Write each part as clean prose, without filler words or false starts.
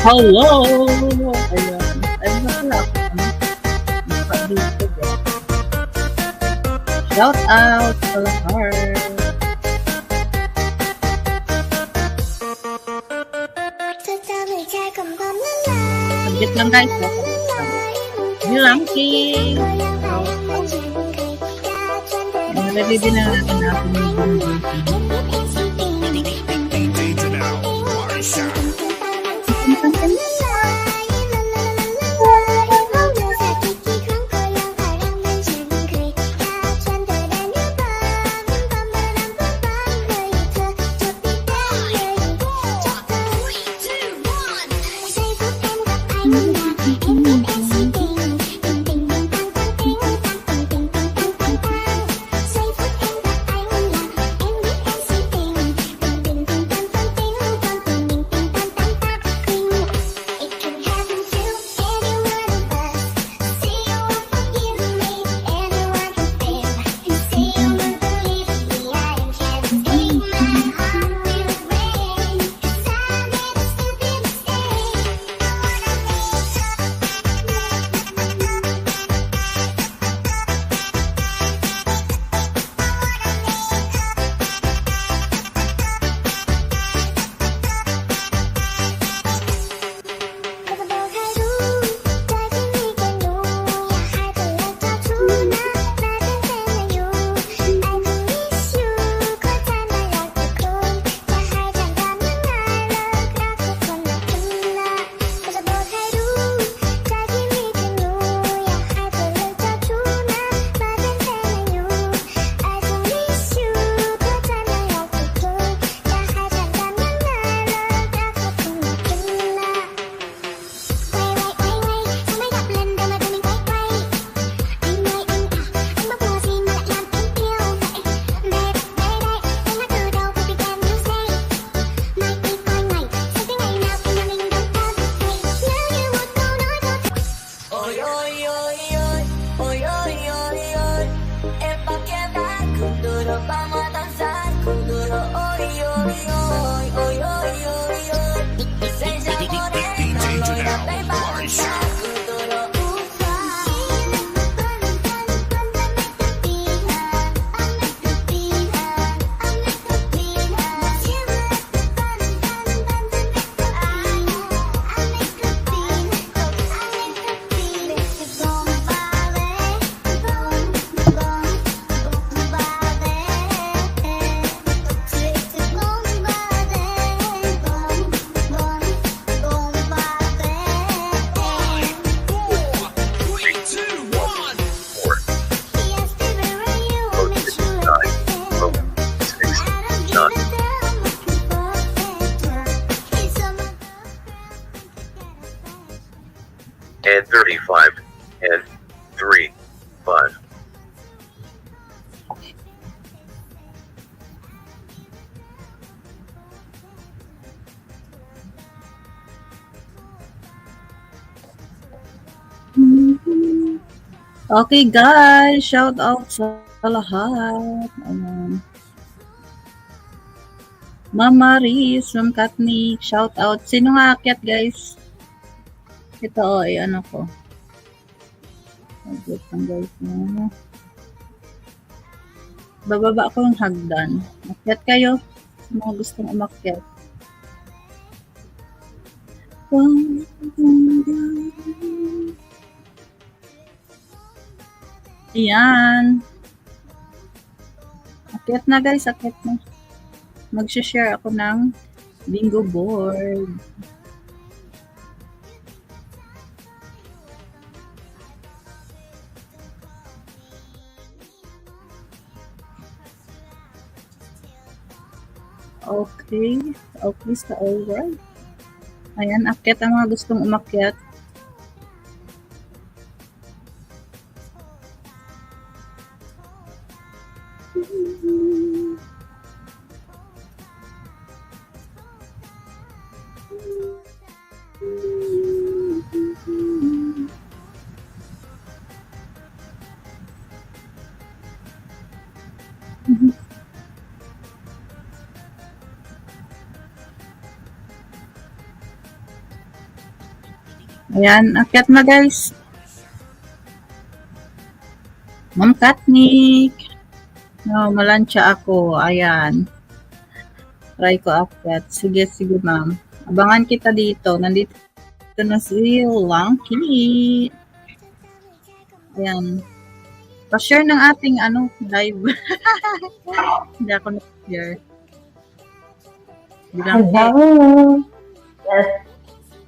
Hello! Ayan. Ay, nasala ako. Nakadito ko. Shout out sa lahat. Saglit lang guys. Bilang king. Nalagay din na natin natin yung not. And 35. And 3. 5. Okay guys, shout out sa lahat. Ayan. Ma'am Maris, Ma'am Katni, shout out. Sino nga akyat guys? Ito ano ko. Agad lang guys. Bababa ko yung hagdan. Akyat kayo. Mga gustong umakyat. Ayan. Akyat na guys, akyat na. Mag-share ako ng bingo board. Okay. Okay sa alright. Ayan, akyat ang mga gustong umakyat. Ayan, akyat na guys. Ma'am Katnik. No, malansya ako. Ayan. Try ko akyat. Sige, sige ma'am. Abangan kita dito. Nandito na si Lanky. Ayan. Pa-share ng ating live. Hindi ako na-share. Bilang Yes.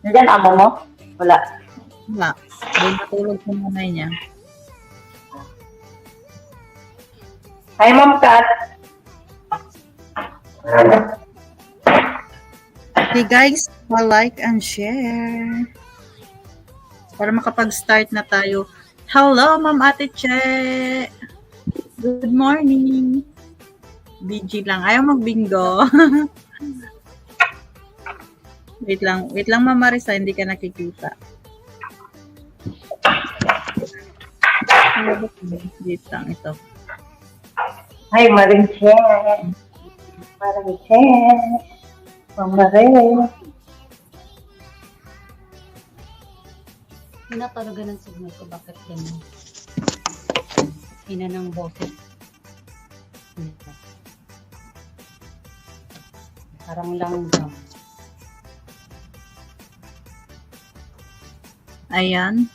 Nandiyan amo mo? Wala. Wala. Doon natulog sa nanay niya. Hi, Ma'am Kat. Okay guys, like and share. Para makapag-start na tayo. Hello, Ma'am Ate Che. Good morning. BG lang. Ayaw mag-bingo. Wait lang, Ma'am Marisa, hindi ka nakikita. Wait lang, ito. Hi, Maring Che. Maring Che. Ma'am Maring. Pinapalaga ng signal ko, bakit ganyan? Hina ng boses. Parang langgam. Ayan.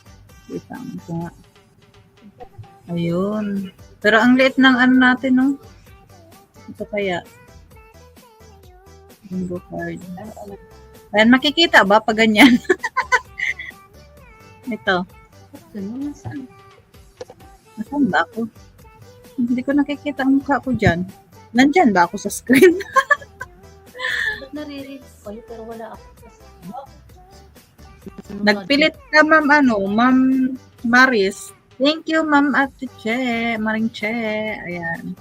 Wait lang, ito nga. Ayun. Pero ang liit ng natin, no? Ito kaya. Bingo card. Ayan, makikita ba pag ganyan? Ito. Nasaan? Nasaan ba ako? Hindi ko nakikita ang mukha ko dyan. Nandyan ba ako sa screen? Ba't naririnig ko pero wala ako. Nagpilit ka, Ma'am Ma'am Maris. Thank you, Ma'am Ate Che. Maring Che. Ayan.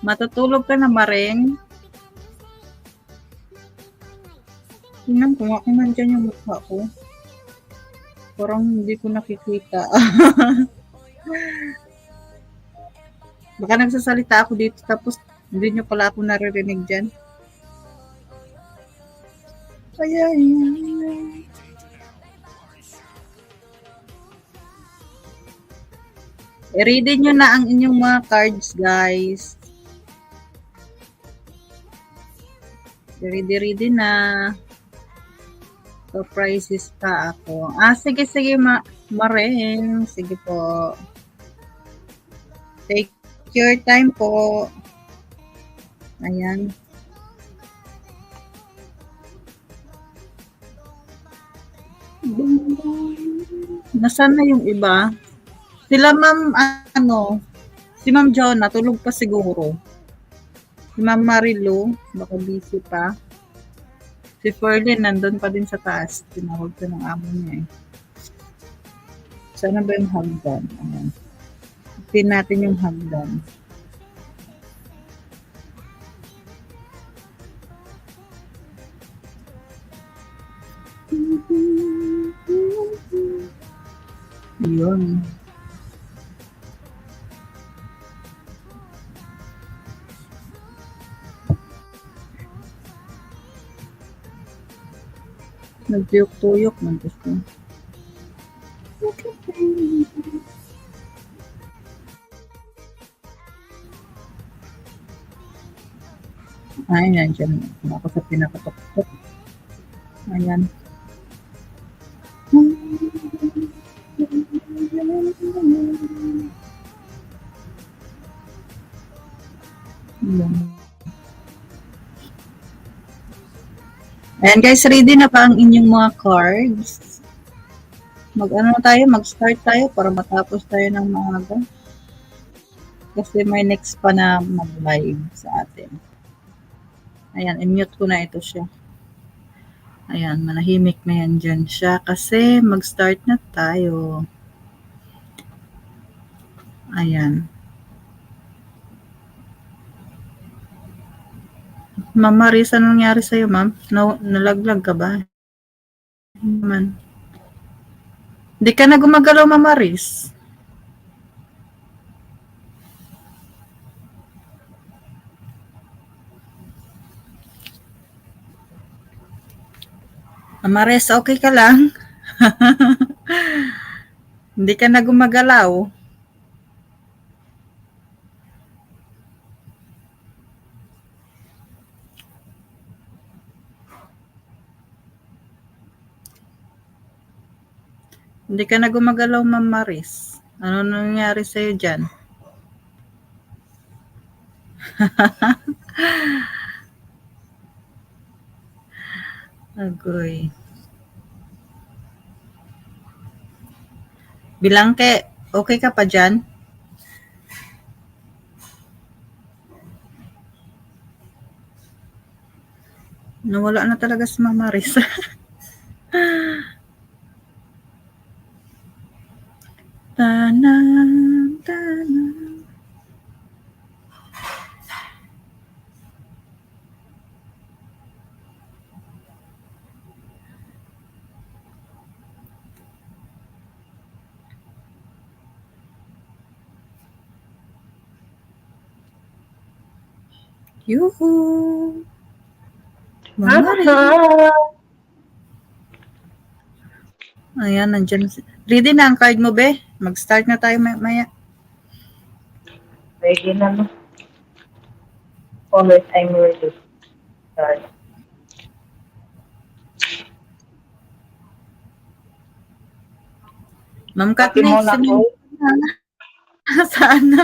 Matutulog ka na, Maring. Tingnan ko nga kung nandyan yung mukha ko. Parang hindi ko nakikita. Baka nagsasalita ako dito tapos hindi nyo pala ako naririnig dyan. Ayan. I-ready nyo na ang inyong mga cards, guys. Ready na. Surprises pa ako. Sige, Maring. Sige po. Take your time po. Ayan. Nasaan na yung iba? Sila, Ma'am, Si Ma'am Jonah, tulog pa siguro. Si Ma'am Marilu, baka busy pa. Si Ferlin, nandun pa din sa taas. Tinawag ko ng amo niya eh. Sana ba yung hagdan? Ayan. Pin natin yung hagdan. Yun. Nagtuyok-tuyok man gusto. Ay, nandiyan ako sa pinakatuktok. Ayan. Ayan. Ayan guys, ready na pa ang inyong mga cards. Mag-start tayo para matapos tayo ng maaga. Kasi may next pa na mag-live sa atin. Ayan, i-mute ko na ito siya. Ayan, manahimik na yan dyan siya kasi mag-start na tayo. Ayan. Ma'am Maris, anong nangyari sa'yo, ma'am? Nalaglag ka ba? Naman. Hindi ka na gumagalaw, Ma'am Maris. Ma'am Maris, okay ka lang? Hindi ka na gumagalaw. Hindi ka na gumagalaw, Ma'am Maris. Ano nangyari sa'yo dyan? Agoy. Bilangke, okay ka pa dyan? Nawala na talaga si Ma'am Maris. Tanang, tanang. Yuhu! Ma'am Maris. Ayan, nandyan. Ready na ang card mo, be? Mag-start na tayo maya. Ready na no? Always I'm ready. Sorry. Ma'am Pati Katniss, mo na po. sana.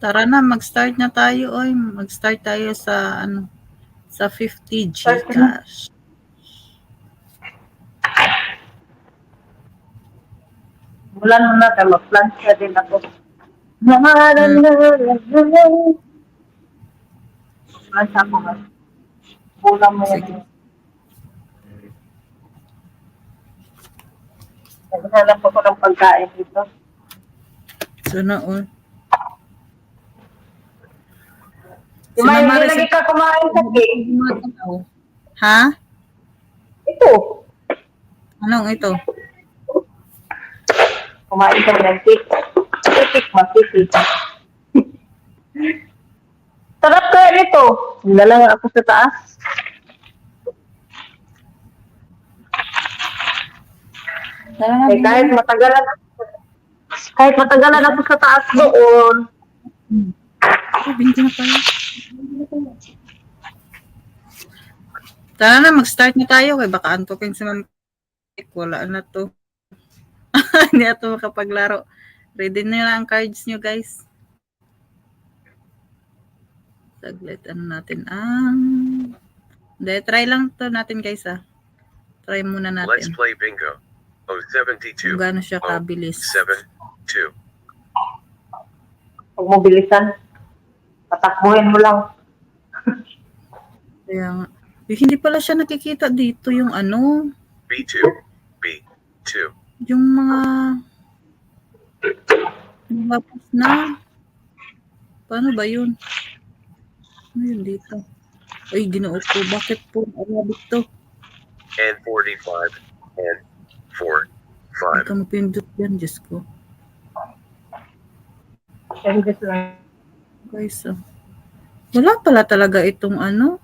Tara na, mag-start na tayo, oy. Mag-start tayo sa, sa 50 Gcash. Bulan mo na tayo. Mag-plan siya din ako. Plan siya ako. Bulan mo Sige. yan. Naghanap ako ng pagkain dito. Sana all. Si May, hindi lagi ka kumain sa cake. Ha? Ito. Anong ito? Kumain ka ng cake. Cake, makikik. Sarap kaya nito. Nilalang ako sa taas. Eh, kahit matagalan ako sa taas doon. Binti na tayo. Tara na, mag-start na tayo. Kaya baka antukin si Ma'am. Wala na to. Hindi na to makapaglaro. Ready na ang cards nyo, guys. Saglit, natin ang... Hindi, try lang to natin, guys, ah. Try muna natin. Let's play bingo. Oh, Kung 72. gaano siya Oh, kabilis. 7, 2. Huwag mo bilisan. Patakbuhin mo lang. Kaya nga. Hindi pala siya nakikita dito yung ano, B2. B2. yung mga lumabas na. Paano ba yun? Ano yun dito? Ay, ginoo ko. Bakit po Arabic to? And 45. And 4, Hindi 5. ka mapindot yan, Diyos ko. Changes lang. Guys, wala pala talaga itong ano.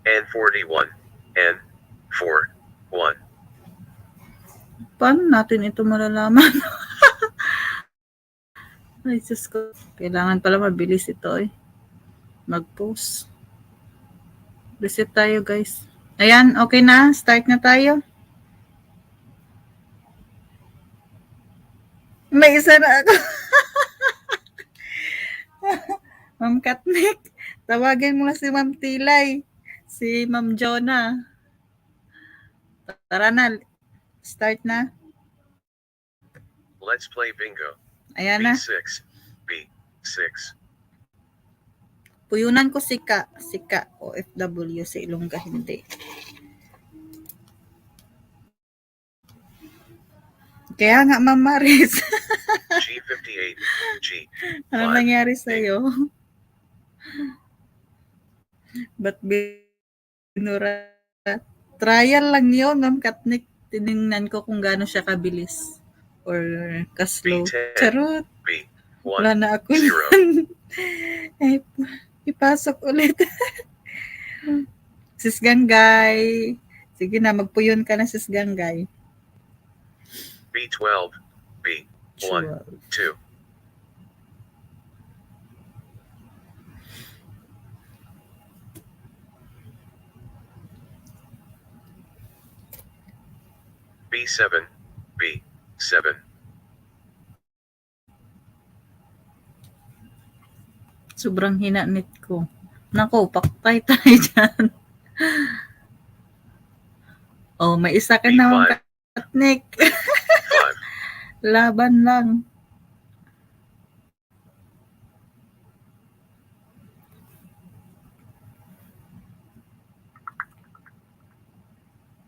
And 41. And 4, 1. Paano natin ito malalaman? Ay, Diyos ko. Kailangan pala mabilis ito eh. Mag-post. Reset tayo, guys. Ayan, okay na. Start na tayo. May isa na ako. Ma'am Katnik, tawagin mo na si Ma'am Tilay. Si Ma'am Jonah. Tara na. Start na. Let's play bingo. Ayan na. B6. B6. Puyunan ko sika. Sika. OFW sa Ilongga, hindi. Kaya nga, Ma'am Maris. G58. G. Ano 5. nangyari sa'yo? Ba't binura? Trial lang yun, Ma'am Katnik. Tinignan ko kung gaano siya kabilis. Or kaslow. B10. Charot. B. Wala 1. na ako 0. yan. Ay, ipasok ulit. Sis Ganggay. Sige na, magpuyon ka na, Sis Ganggay. B12. B. 1. 2. B7. B7. Sobrang hina net ko. Nako, paktay tayo dyan. Oh, may isa ka na, Ma'am B5. Katnik. 5. Laban lang.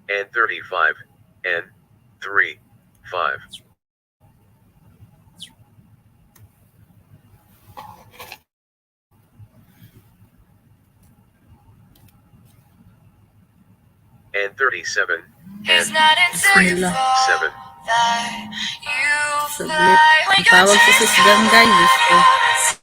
And 35. And 3. 5. And 37. And Bismillah. 7. Saglit. Ang tawag si Sis Ganggay. Diyos ko. I.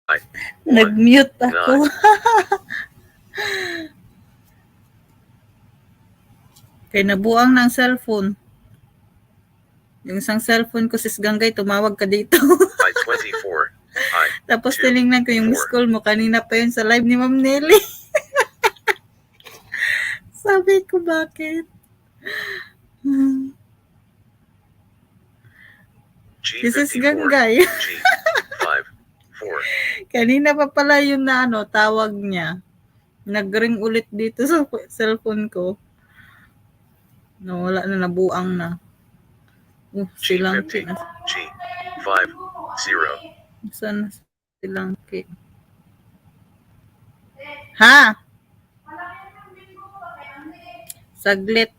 1. Nag-mute ako. Kaya nabuang ng cellphone. Yung isang cellphone ko, sis Ganggay, tumawag ka dito. I-24, Tapos Two, tinignan ko yung miss call mo. Kanina pa yun sa live ni Ma'am Nelly. Sabi ko, bakit? This is G54, Ganggay. G5, 4. Kanina pa pala yun na tawag niya. Nag-ring ulit dito sa cellphone ko. Nawala na, nabuang na. Silang G50, G5, 0. Saan silang Ha? Saglit.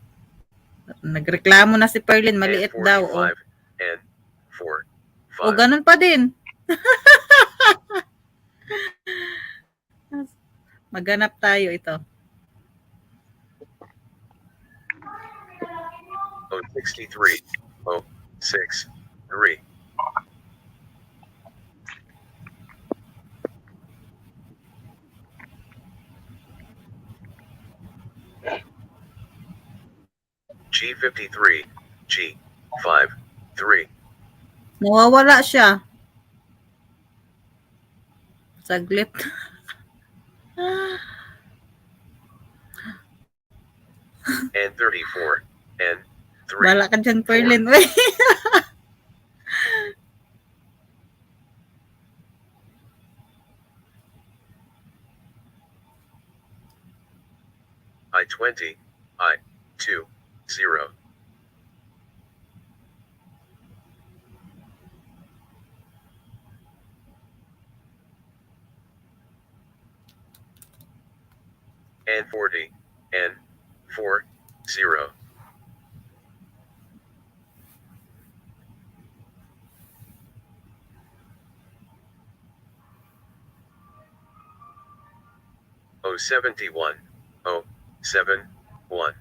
Nagreklamo na si Perlin, maliit and daw. 45, and 4, 5. O ganun pa din. Maghanap tayo ito. 063, 063. G53, G5, 3. Nawawala siya. Saglit. And 34, and 3. Bala ka dyan, Perlin. Uy. I-20, I-2, 0. And 40, and 4, 0. O 71, O 7, 1.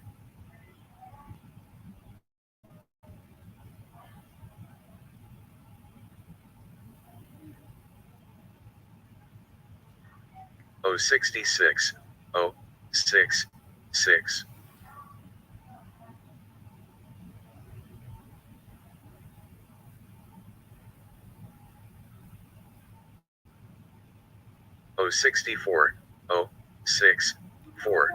O 66, O 6, 6. O 64, O 6, 4.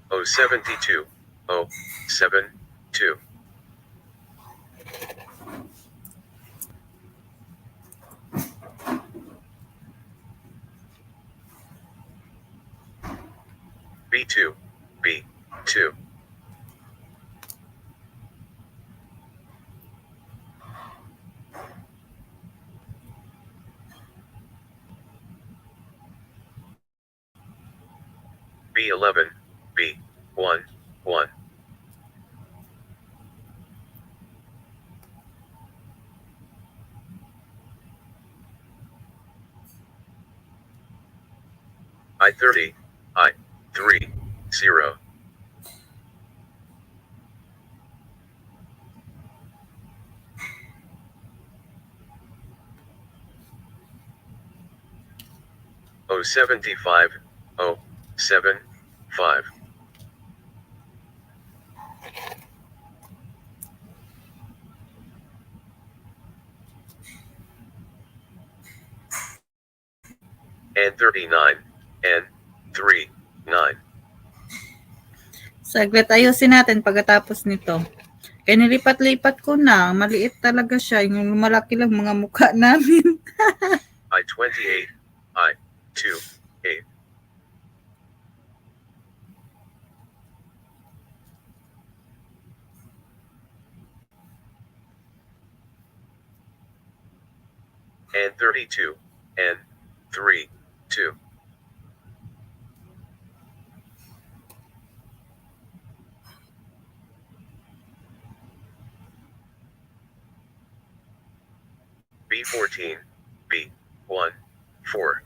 O 72, O 7, 2. B2, B2. B11, B1, 1. I-30, I-3, 0. O 75, O 7, 5. And 39, and 3, 9. Saglit, ayusin natin pagkatapos nito. Kaya nilipat-lipat ko na. Maliit talaga siya. Yung malaki lang mga mukha namin. I-28, I-2, 8. And 32, and 3, 2. B14, B1, 4.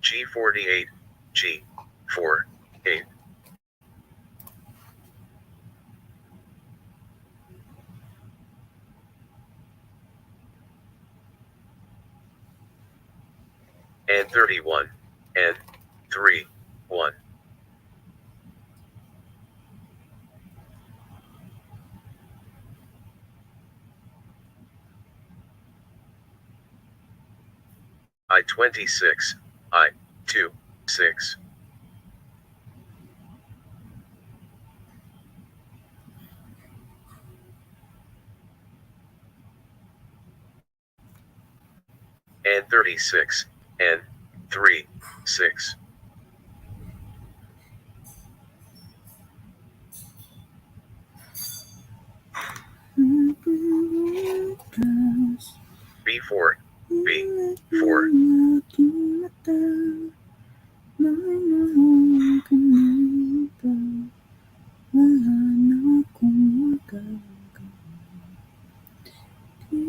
G48, G4, 8. and 31, and 3, 1. I-26, I-2, 6. And 36, and 3, 6. B4, B4.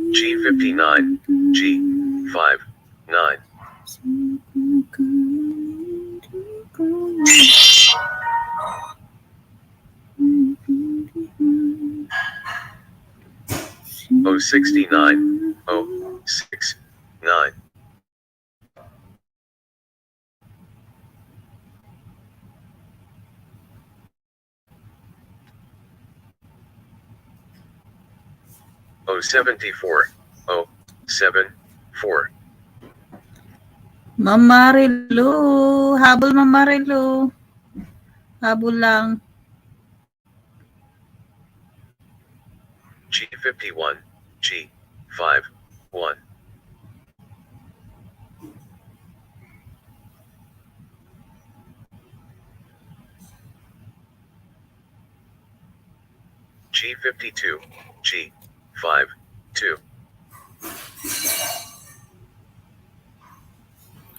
G59, G5, 9. O69, O69. O74, O74. Ma'am Marilu, habol Ma'am Marilu. Habol lang. G51, G5, 1. G52, G5, 2.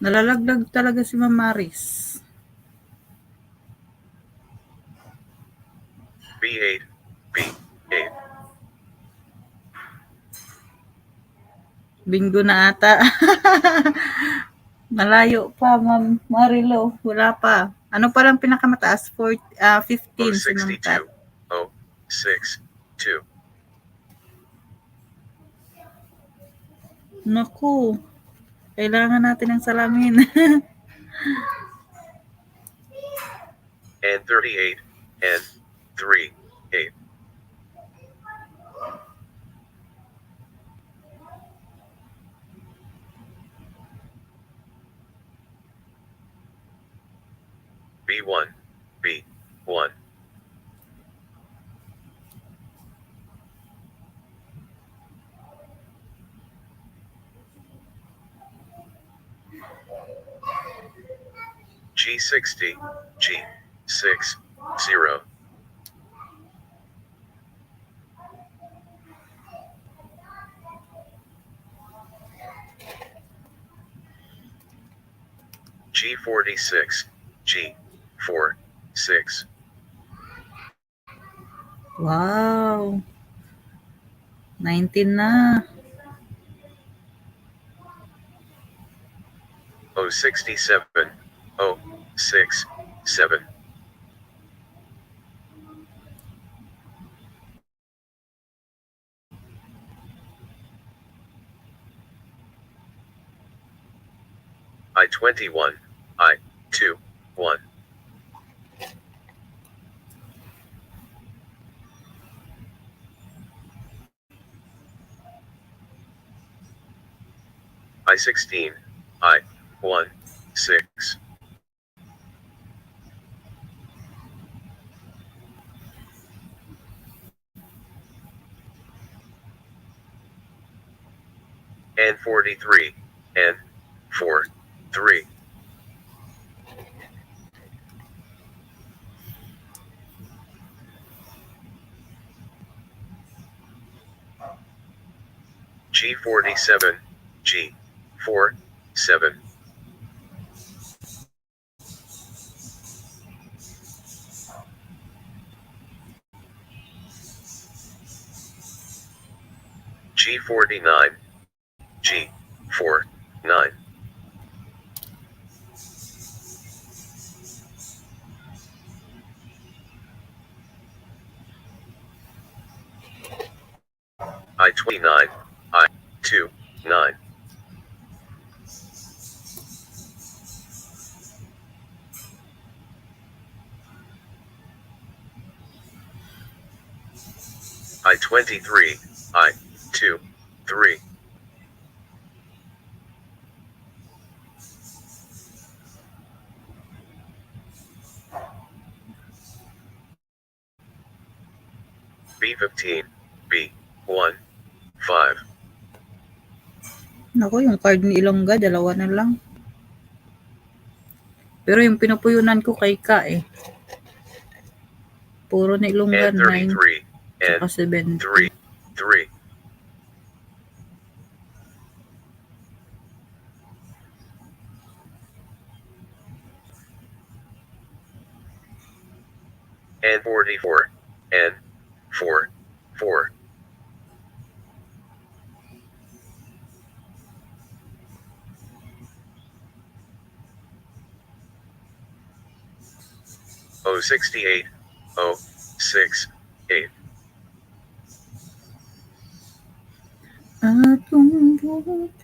Nalalaglag talaga si Ma'am Maris. B8, B8. Bingo na ata. Malayo pa, Ma'am Marilo. Wala pa. Ano pa lang pinakamataas? 15 si Ma'am Kat. O62, O62. Naku, kailangan natin ng salamin. And 38, and 3, 8. B1, B1. G60, G60. G46, G46. Wow. 19 na. O67, O67. I21, I21. I16, I16. And 43, and 43. G47, G47. G49, G49. I29, I29. I-23, I-2, 3. B-15, B-1, 5. Naku, yung card ni Ilongga, dalawa na lang. Pero yung pinupuyunan ko kay Ka eh. Puro ni Ilongga, 9, N-33, tsaka 70. N-3, 3. N-44, N-4, 4. O-68, O-6, 8.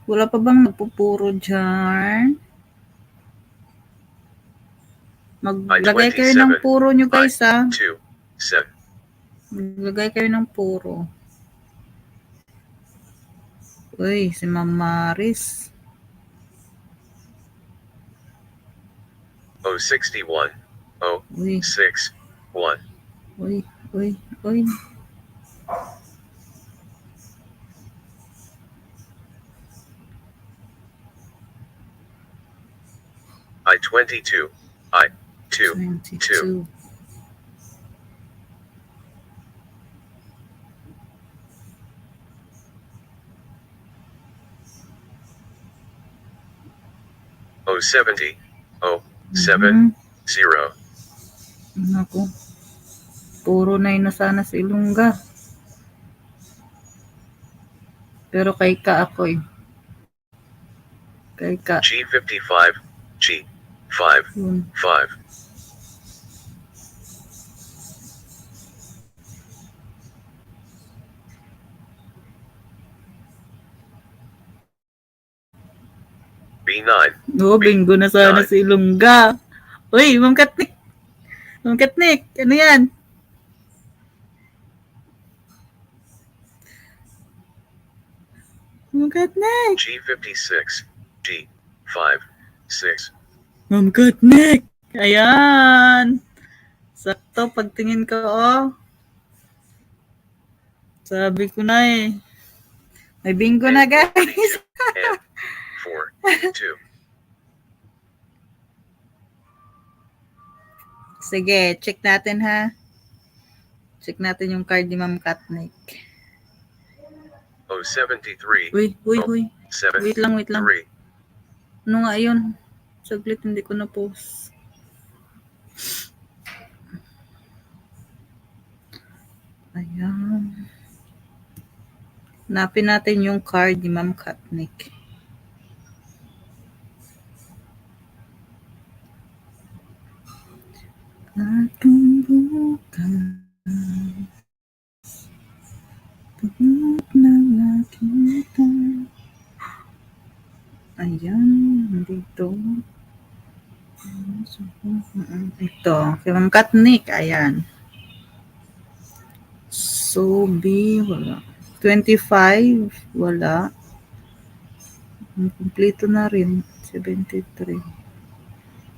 Wala pa bang nagpupuro dyan? Maglagay kayo ng puro nyo guys ha. 2, 7. Maglagay kayo ng puro. Uy, si Ma'am Maris. O-61, Uy, O-6, 1. uy, uy, uy. I-22, I-2, 2. 22. O-70, O-7, 0. Naku. Puro na yun na sana si Ilongga. Pero kay Ka ako eh. Kay Ka. G-55, G-5, Yun. 5. B9, Oo, bingo na sana si Ilongga. Uy, Ma'am Katnik. Ma'am Katnik, ano yan? Ma'am Katnik. G-56, G-5, 6. Ma'am Katnik. Ayan. Sakto, pagtingin ko, oh. Sabi ko na eh. May bingo na guys. And 4, 2. Sige, check natin ha. Check natin yung card ni Ma'am Katnik. O-73, Uy. 7, Wait lang. 3. Ano nga yun? Saglit, hindi ko na post. Ayan. Hanapin natin yung card ni Ma'am Katnik. Aking bukas, pagod na nakita. Ayan, dito. Ito, kay Ma'am Katnik, ayan. So, B, wala. 25, wala. Kompleto na rin, 73.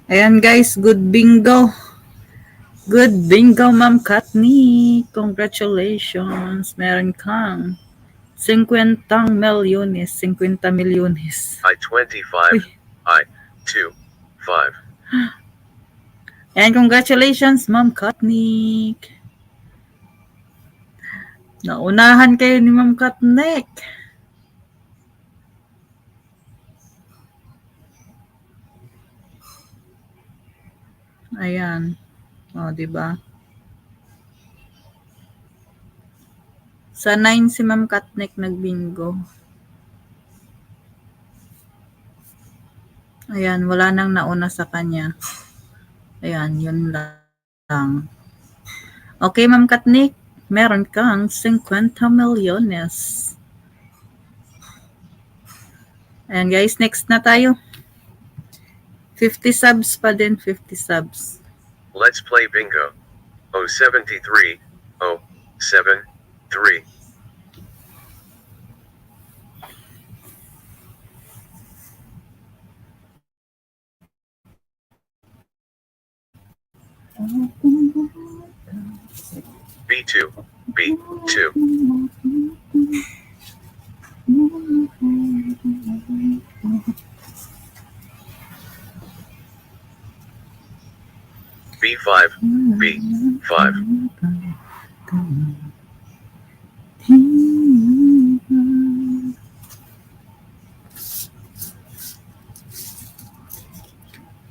Ayan guys, good bingo. Good bingo, Ma'am Katnik. Congratulations. Meron kang 50 milyones. 50 milyones. I-25, Uy. I-2, 5. And congratulations, Ma'am Katnik. Naunahan kayo ni Ma'am Katnik. Ayan. O, diba? Sa 9 si Ma'am Katnik nagbingo. Ayan, wala nang nauna sa kanya. Ayan, yun lang. Okay, Ma'am Katnik, meron kang 50 milyones. Ayan guys, next na tayo. 50 subs pa din, 50 subs. Let's play bingo. O-73, O-7, 3, B2, B2, B5, B5,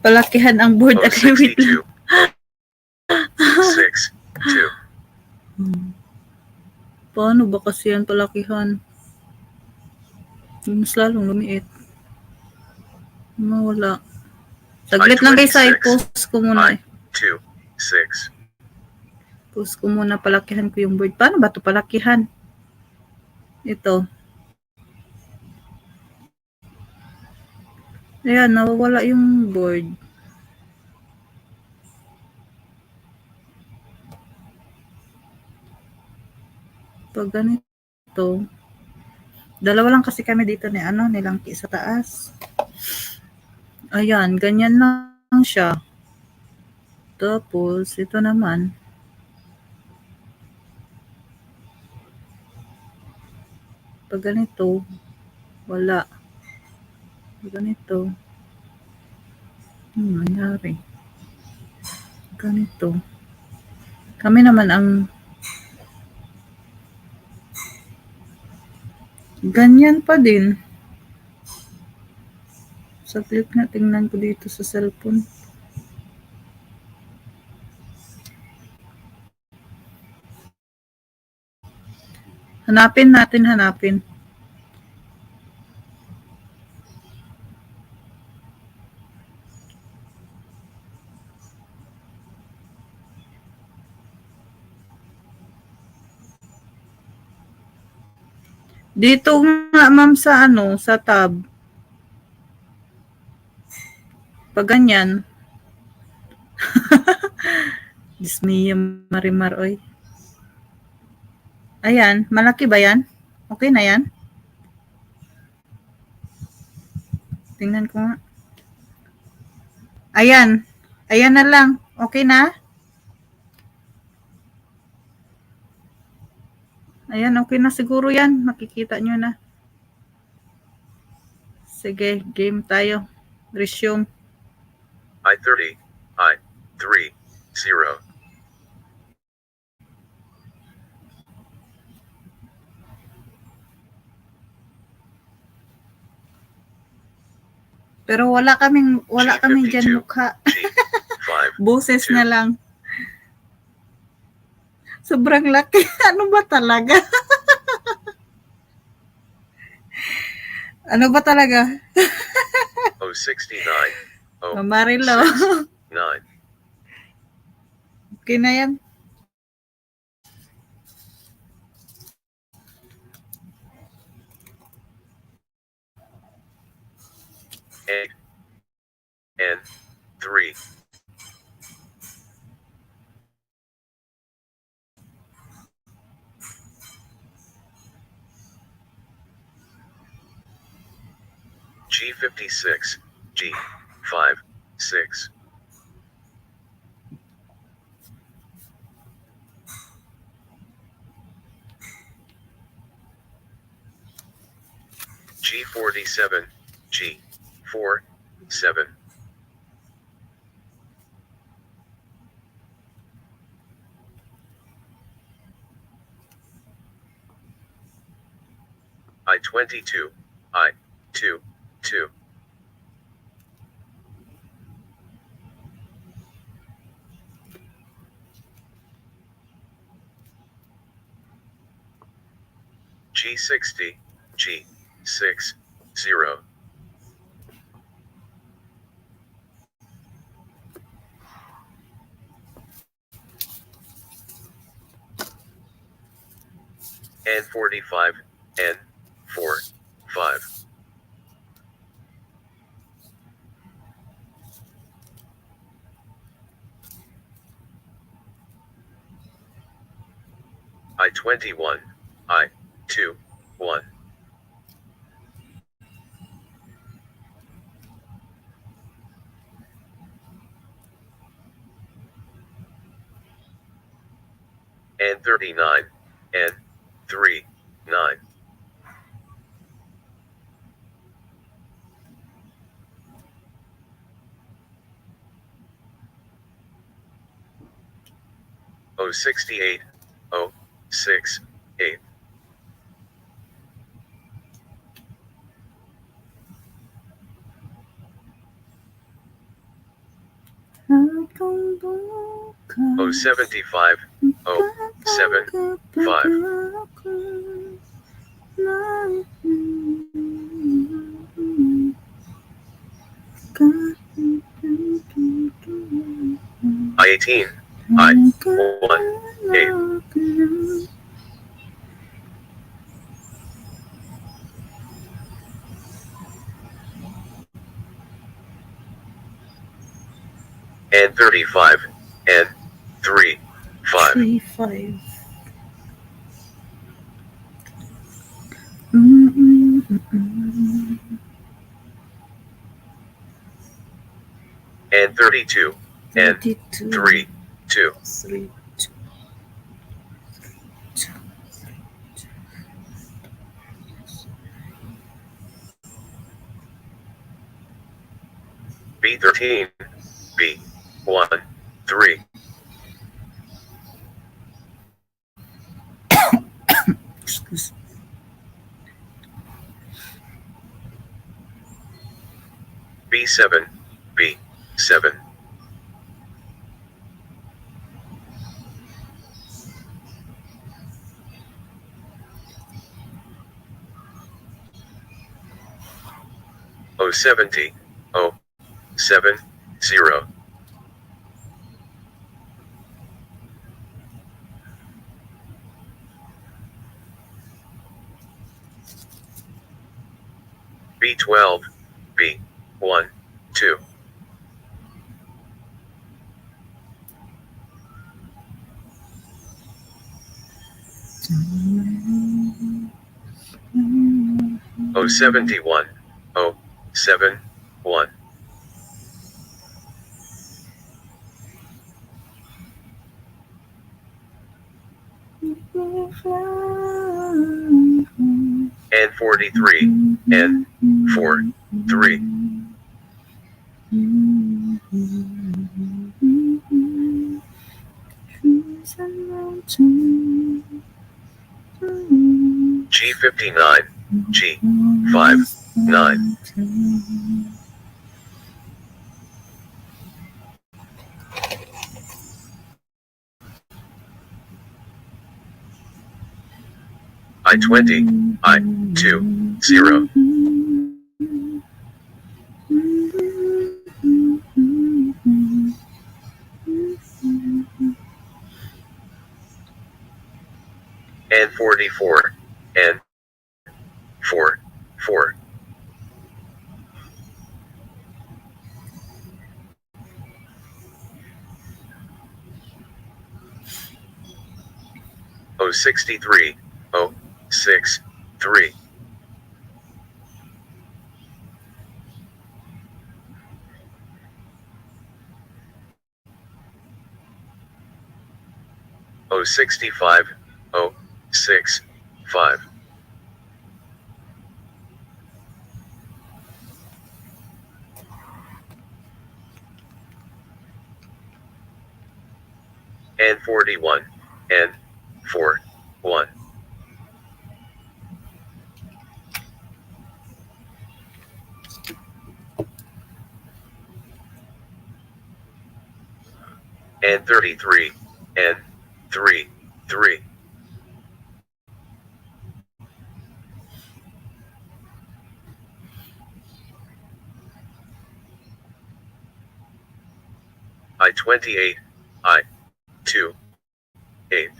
Palakihan ang board. Okay, wait lang. 62, 6, 2, Paano ba kasi yan palakihan? Mas lalong lumiit. Mawala. Saglit lang guys, ay post ko muna. I2, 6, Post ko muna, palakihan ko yung board. Paano ba ito palakihan? Ito. Ayan, nawawala yung board. Pag ganito, dalawa lang kasi kami dito ni nilangki sa taas. Ayan, ganyan lang siya. Tapos, ito naman. Pag ganito, wala. Pag ganito, nangyari. Ganito. Kami naman ang ganyan pa din. Saglit nga, tingnan ko dito sa cellphone. Hanapin. Dito nga ma'am sa sa tab. Pag ganyan. Dismaya Marimar, oy. Ayan, malaki ba yan? Okay na yan? Tingnan ko nga. Ayan. Ayan na lang. Okay na? Ayan, okay na siguro yan. Makikita nyo na. Sige, game tayo. Resume. I30, I3, 0, Pero wala kaming dyan mukha. G5, Boses 2, na lang. Sobrang laki. Ano ba talaga? Ano ba talaga? 069, Marilo. 9, Okay na yan. A, N, 3, G56, G5, 6, G47, G4, 7, I22, I2, 2, G60, G6, 0, N45, N4, 5, I-21, I-2-1. And 39, and 3, 9. O 68, O 6, 8. O 75, O 7, 5. I-18, I-1, 8. And 35, and 3, 5. 3, 5. And 32, and 32. 3, 2. 3, 2. B13, B1, 3. Excuse me. B7, B7. O 70, O 7, 0. B12, B1, 2. O 71, O 7, 1. And 43, and 4, 3. G59, G5, 9. I-20, I-2, 0. And 44, and 4, 4. O 63, O 6, 3. O 65, O 6, 5. And 41, and 4, 1. And 33, and 3, 3. I-28, I-2, 8.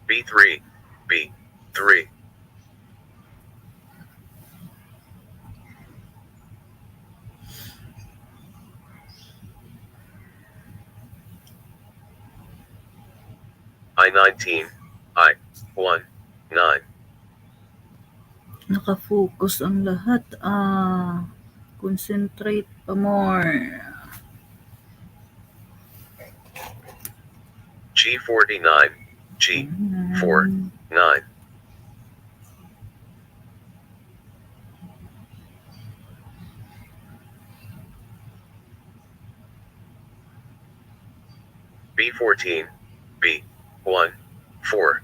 B3, B3. I-19, I-1, 9. Nakafocus ang lahat. Concentrate pa more. G49, G4, 9. B14, B1, 4.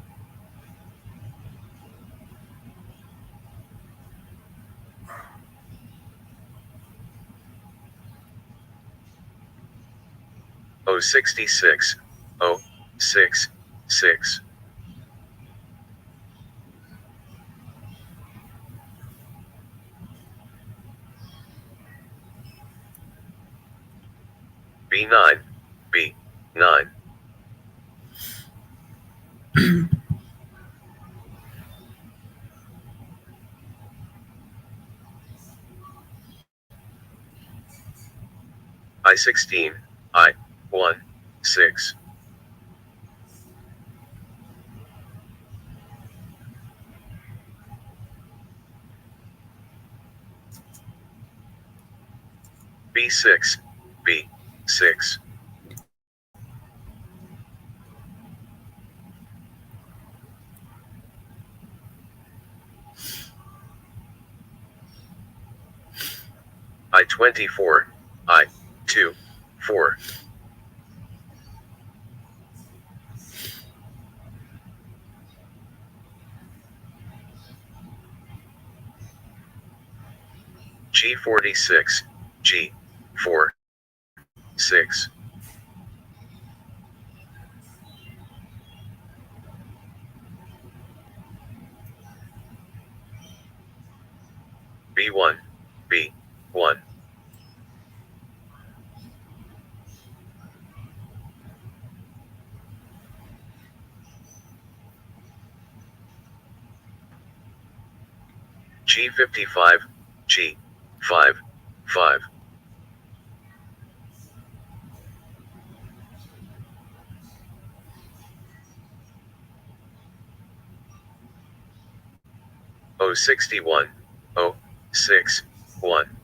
O66, O6, 6. B9, B9. I-16, I-1, 6. B6, B6. I-24, I-2, 4. G46, G4, 6. B1, B1. G55, G5, 5. O61, O6, 1.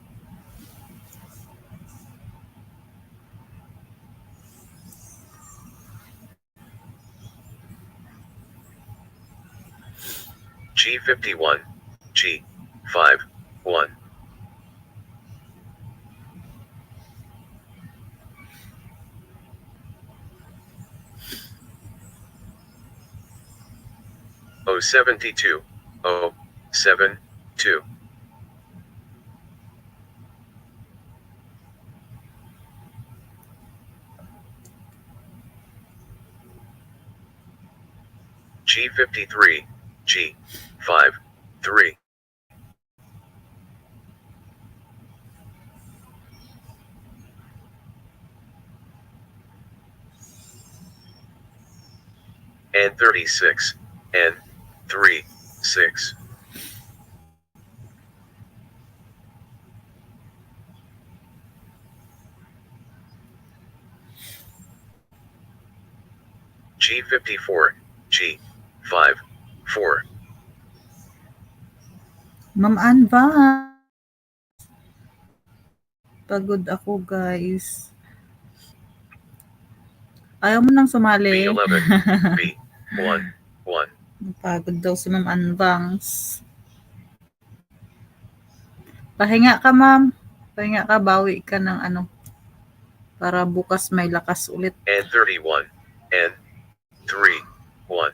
G51, G5, 1. O72, O7, 2. G53, G5, 3. And 36, N 3, 6. G54, G5, 4. Ma'am Anva. Pagod ako, guys. Ayaw mo nang sumali. B11, B1, 1. Napagod daw si Ma'am Anvangs. Pahinga ka, ma'am. Pahinga ka, bawi ka ng ano. Para bukas may lakas ulit. And 31, N 3, 1.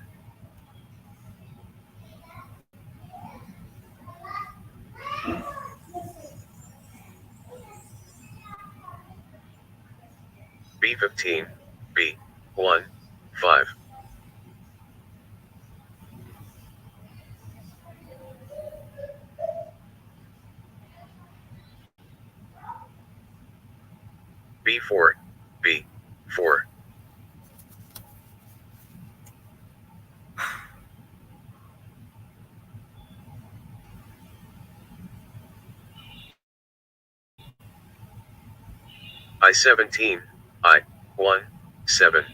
B15, B1, 5. B4, B4. I-17, I-1, 7.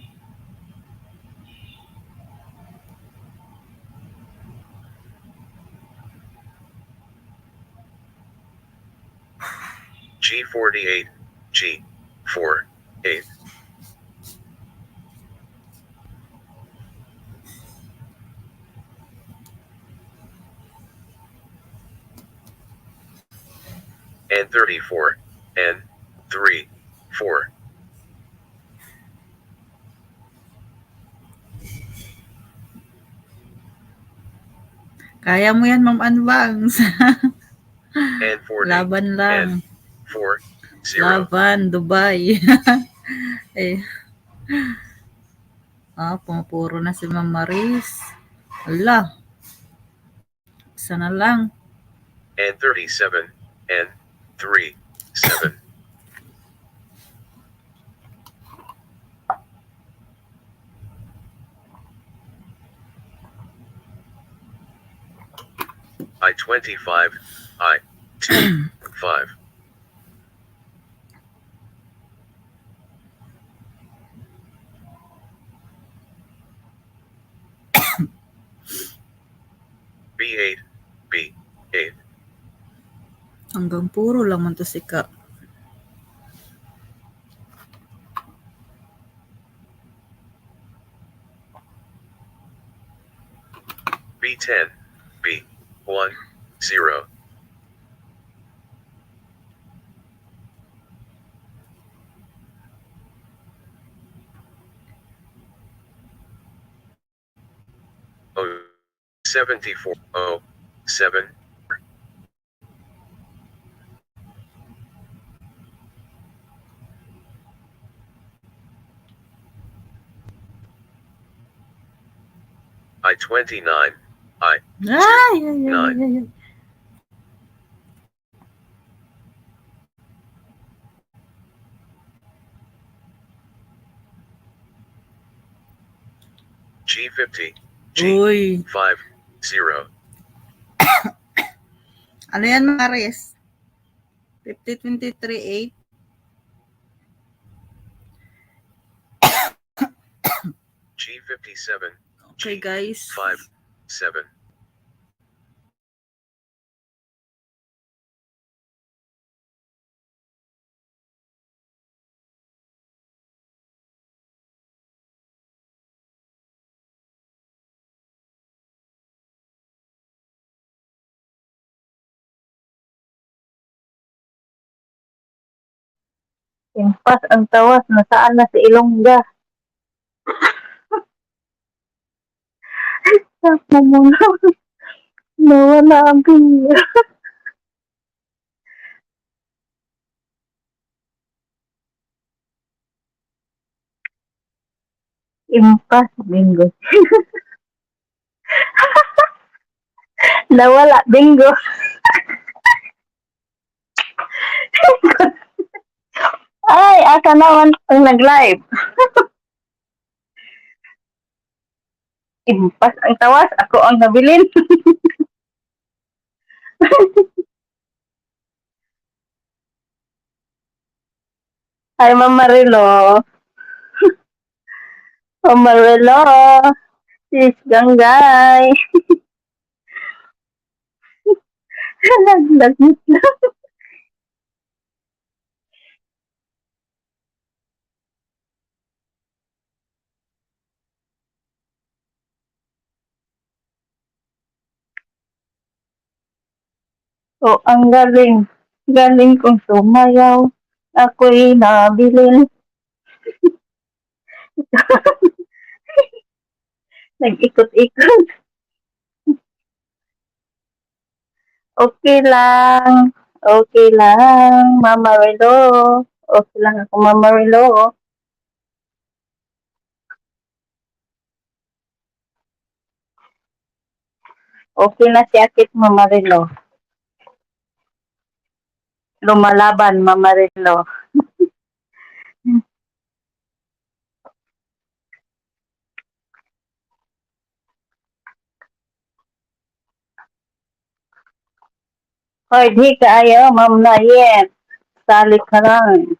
G48, G4, 8. N34, N3, 4. Kaya mo yan, Ma'am Anbangs. N40, Laban lang. N4, 0. Laban, Dubai. Eh. Pumapuro na si Ma'am Maris. Ala. Isa na lang. N37, N3, 7. I25, I2, 5. B8, B8. Hanggang puro lang man to sika. B10, B1, 0. O 74, O 7. I29, I Ay, ay, ay, ay, ay. G50, Uy. G5, 0. Ano yan, Maris? 50, 23, 8. G57, Okay, guys. G5, 7. Impas ang tawas, nasaan na si Ilongga? Ako muna. Nawala ang pinggan. Impas, bingo. Nawala, bingo. Ay, asa naman ang nag-live. Impas ang tawas, ako ang nabilin. Hi, Ma'am Marilo. Ma'am Marilo. Sis Ganggay. Naglag na. Oh, ang galing. Galing kong sumayaw. Ako'y nabilin. Nag-ikot-ikot. Okay lang. Okay lang, Mama Relo. Okay lang ako, Mama Relo. Okay na si Akit, Mama Relo. Lumalaban, Mama Relo. Hoy, di ka ayaw, Ma'am Nayet. Sali ka lang.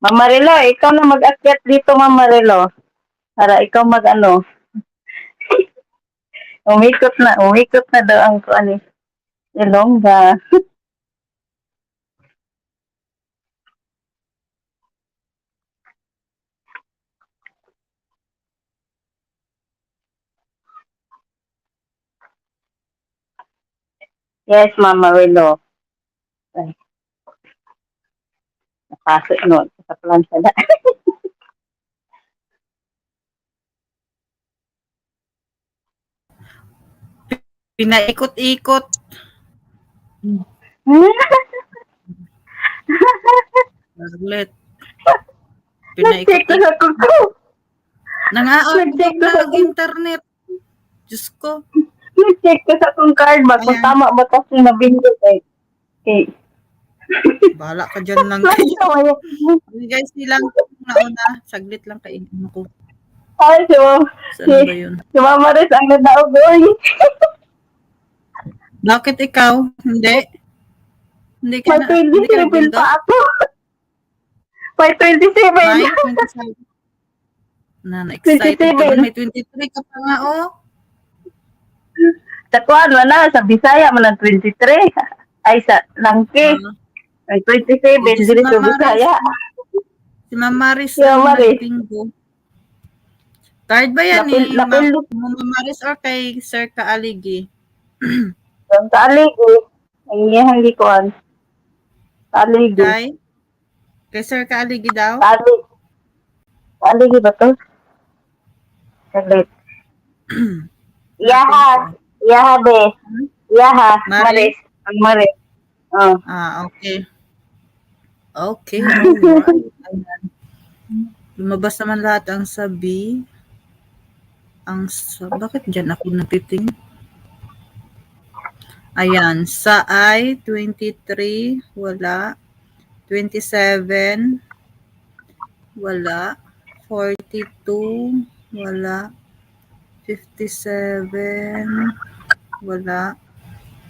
Mama Relo, ikaw na mag-akyat dito, Mama Relo. Para ikaw mag-ano. Umikot na daw ang kuan Ilongga. Yes, Mama Rilo. Ay, napasok no sa plansa na. Pinaikot-ikot. Saglit. Nag-check ko Pinaikot-ikot. sa kuko. Nang-outlook Nag-check ko na sa ang internet. Diyos ko. Nag-check ko sa kung card ba kung Ayan. tama ba kasi nabindot kay Bahala ka dyan lang kayo. Guys, silang nauna. Saglit lang kainin ko. Ay, Saan ba yun? si Mama Riz ang nadaog oy. Bakit ikaw? Hindi. Hindi ka May hindi ka 27 nagbingo? pa ako. May 27. May 27. Excited ka man. 27. May 23 ka pa nga, oh. Sa kuan na sa Bisaya man ang 23. Ay sa Langke. Ay 27 Medyo si diri sa Mama Bisaya. Si Mama Maris Si ang Mama Riz. nagbingo. Card ba yan Napil Mama Maris or kay Sir Kaaligi? ang Aligi. Ang iyang gikuan. Aligi. Kay Sir Kaaligi daw? Aligi ba to? Saglit. Yaha be. Yaha, Maris? Maris. Ang Maris. Oh. Okay. Okay, alright. Ayan. Lumabas naman lahat ang sabi. Bakit dyan ako natiting? Ayan, sa I, 23, wala. 27, wala. 42, wala. 57, wala.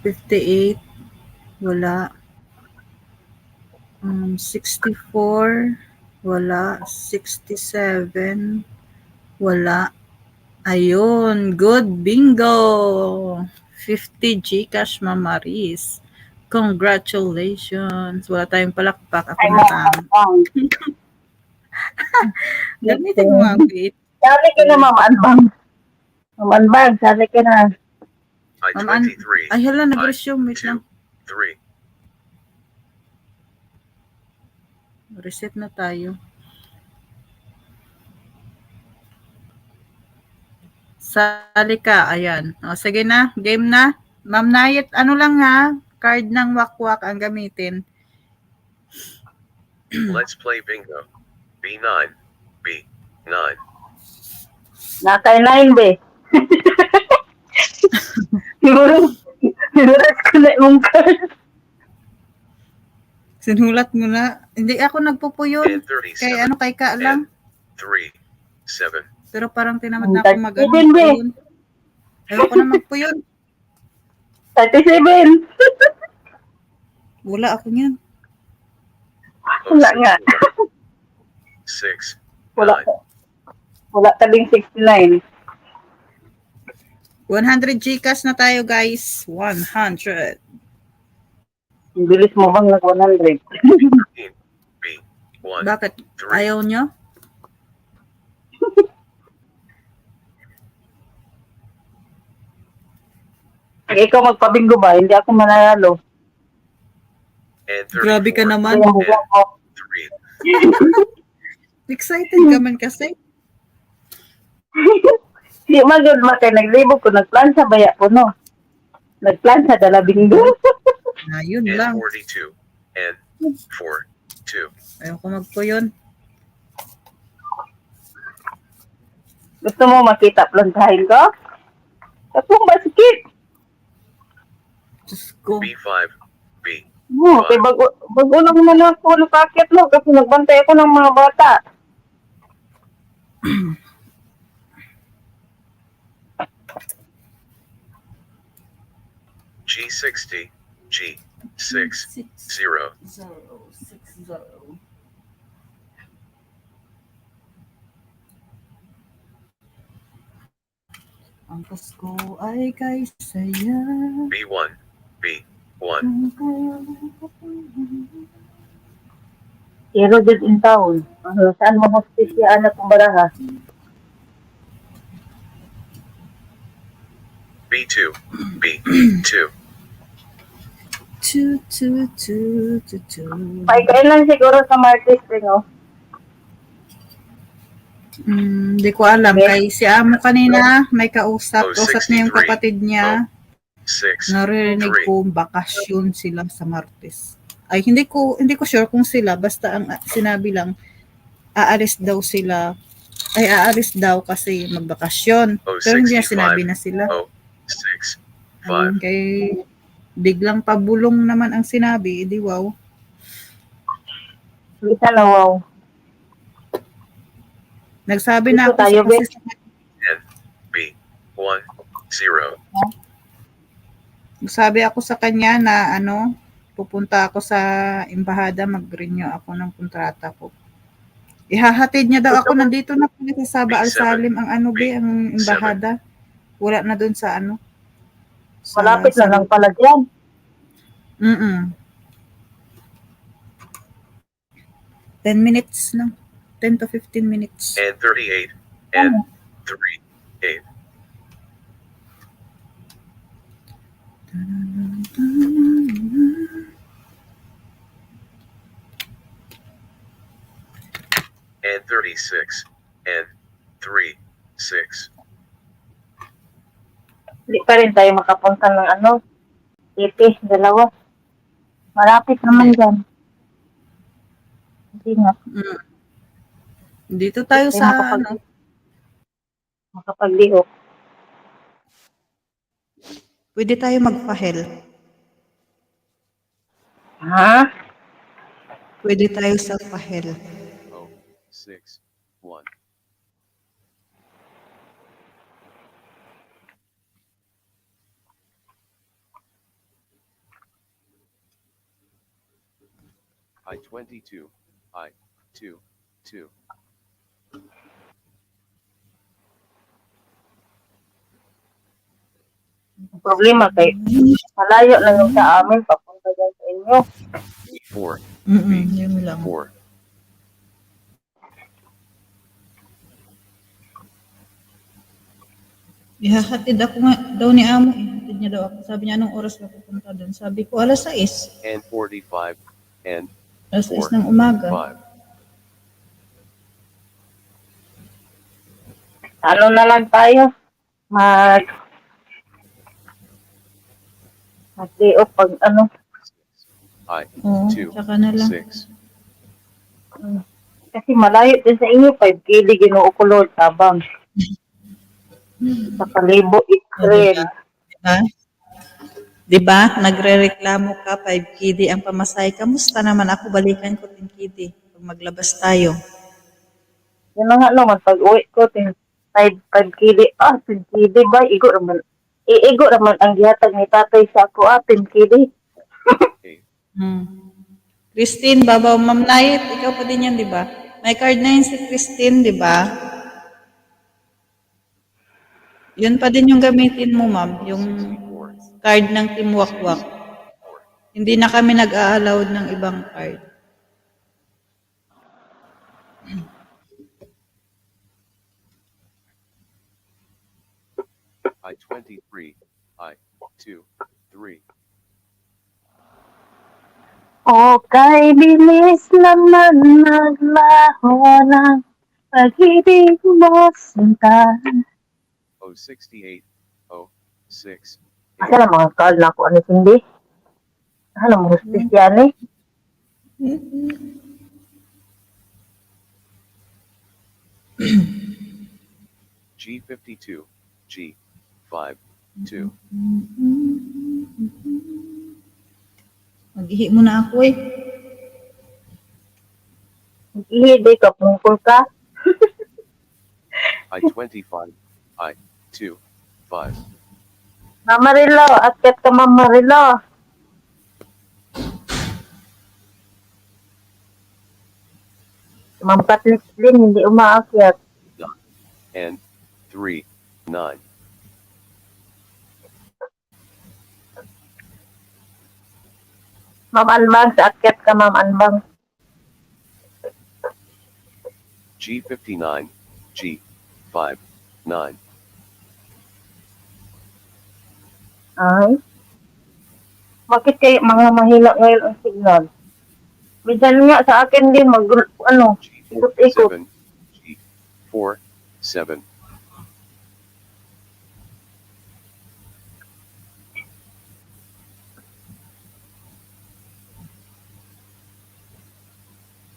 58, wala. 64, wala. 67, wala. Ayun, good bingo! 50 Gcash, Mama Riz. Congratulations! Wala tayong palakpak. Ako na lang. Gamitin mo ang bait. Sali ka na, Ma'am Anbang. Ma'am Anbang, sali ka na. I-23. Ay, hala, nag-resume. Wait lang. 3. Reset na tayo. Sali ka. Ayan. O, sige na. Game na. Ma'am Nayet, ano lang ha? Card ng Wakwak ang gamitin. Let's play bingo. B9. B9. Nakay 9, be. Siguro ko na yung card. Sinulat mo na. Hindi ako nagpupuyon. And 37. Kay kay Ka lang. 3. 7. Pero parang tinamad na ako mag-ano. Even, be. Ayoko na magpuyon. 37. Wala ako niyan. Wala nga. 6. Wala 9. Wala tabing 69. 100 Gcash na tayo, guys. 100. Ang bilis mo bang nag-100? 13. B1. Bakit? 3. Ayaw nyo? Pag ikaw magpabinggo ba, hindi ako mananalo. And 34. Grabe ka naman. Kaya huwag ako. 3. Excited ka man kasi. Di magod kay naglibog ko, nagplansa baya ko, no? Nagplansa dala binggo. Yun And lang. 42. And 4. 2. Ayaw ko magpuyon. Gusto mo makita plansahin ko? Kapong basket. Diyos ko. B5. B. Kay bago lang man ako nakakit, no? Kasi nagbantay ako ng mga bata. G60. G6. 0. 060. Ang Pasko ay kay saya. B1. B1. Kung kayo Zero did in town. Saan mo hostisya anak kong baraha? B2. B2. tu tu tu tu tu. Kailan siguro sa Martes rin, oh. Hindi ko alam. Kay si Amo kanina, may kausap. Oh, Kausap niya yung 63. kapatid niya. 6. Narinig 3. ko bakasyon sila sa Martes. Ay, hindi ko sure kung sila. Basta ang sinabi lang, aalis daw sila. Ay, aalis daw kasi magbakasyon. Oh, Pero hindi niya 65. sinabi na sila. Oh, 6. Ayun, 5. kay biglang pabulong naman ang sinabi. Di wow. Isa na, wow. Nagsabi na Dito ako tayo, kasi sa N. B1. 0. Sabi ako sa kanya na pupunta ako sa embahada, mag-renew ako ng kontrata ko. Ihahatid niya daw ako, nandito na pala sa Saba Al Salim ang ang embahada. Wala na doon sa sa, Malapit sa, na lang pala dyan. 10 minutes lang. 10 to 15 minutes. And 38. And 38. And 36. And 3. 6. Hindi pa rin tayo makapunta ng ipis, dalawa. Malapit naman dyan. Hindi nga. Dito tayo Hindi sa makapaglihok. pwede tayo magpahel. Ha? Pwede tayo sa pahel. Oh, 6. 1. I-22. I-2. 2. Ang problema kay malayo na yung sa amin papunta dyan sa inyo. B4. Yun lang. 4. Ihahatid ako nga daw ni Amo. Ihahatid niya daw ako. Sabi niya, anong oras ka pupunta doon? Sabi ko, alas 6. And 45. And Alas 6 ng umaga. 5. Ano na lang tayo? Mag-day off pag Oo, I-2. tsaka na lang. 6. kasi malayo din sa inyo, 5 kili ginuukulod, tabang. Sa Kalibo, Israel. Diba? Diba? Nagre-reklamo ka, 5 KD ang pamasay. Kamusta naman ako? Balikan ko 10 KD. Pag maglabas tayo. Yun na nga naman, pag uwi ko, 5 kili, 10 kili ba? Igo naman ang gihatag ni tatay sa ako, 10 kili. Christine, babaw, Ma'am Nayit, ikaw pa din yan, di ba? May card na yun si Christine, di ba? Yun pa din yung gamitin mo, ma'am. Yung card ng Team Wakwak. Hindi na kami nag-a-allowed ng ibang card. I-23. I-2. 3. Okay, bilis naman naglaho ng pag-ibig mo, sinta. Oh, 68. Oh, 6. Asa na mga call na ako, hindi? Asa na mga hostis yan eh? G52. G52. Mag-ihi mo na ako eh. Hindi ka, pungkol ka. I-25. I-2. 5. Mama Rilo, akyat ka Mama Rilo. Mampatlis din, hindi umaakyat. And 3. 9. Ma'am Anbang, sa akyat ka, Ma'am Anbang. G59, G59. Ay, bakit kayo mga mahina ngayon ang signal? Minsan nga sa akin din, ikot-ikot. G47, G47.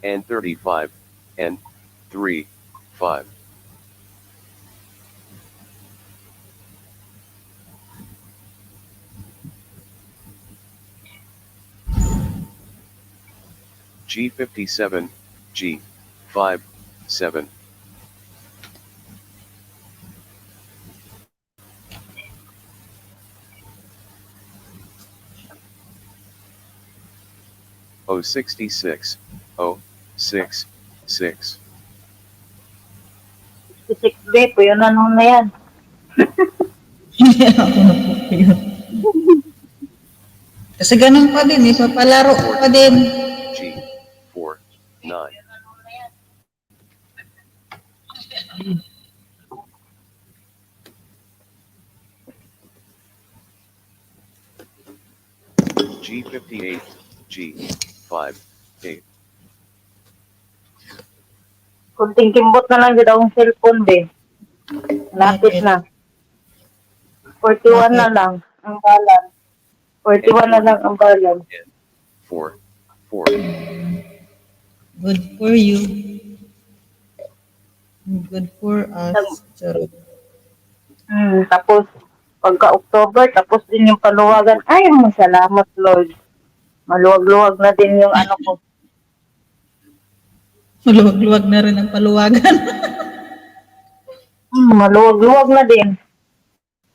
And 35, and 3, 5. G57, G57. O 66, O 66. 66B, po yun ano na yan. Ako na po yun. Kasi ganun pa din, papalaro pa din. G49. G58, G58. Kunting kimbot na lang dito ang cellphone, be. Lapit Bakit? na. 41 na lang ang balan. 41 na lang ang balan. 4, 4. Good for you. Good for us. Charot. Tapos, pagka-October, tapos din yung paluwagan. Ay, salamat, Lord. Maluwag-luwag na din yung ano ko. Maluwag-luwag na rin ang paluwagan. Maluwag-luwag na din.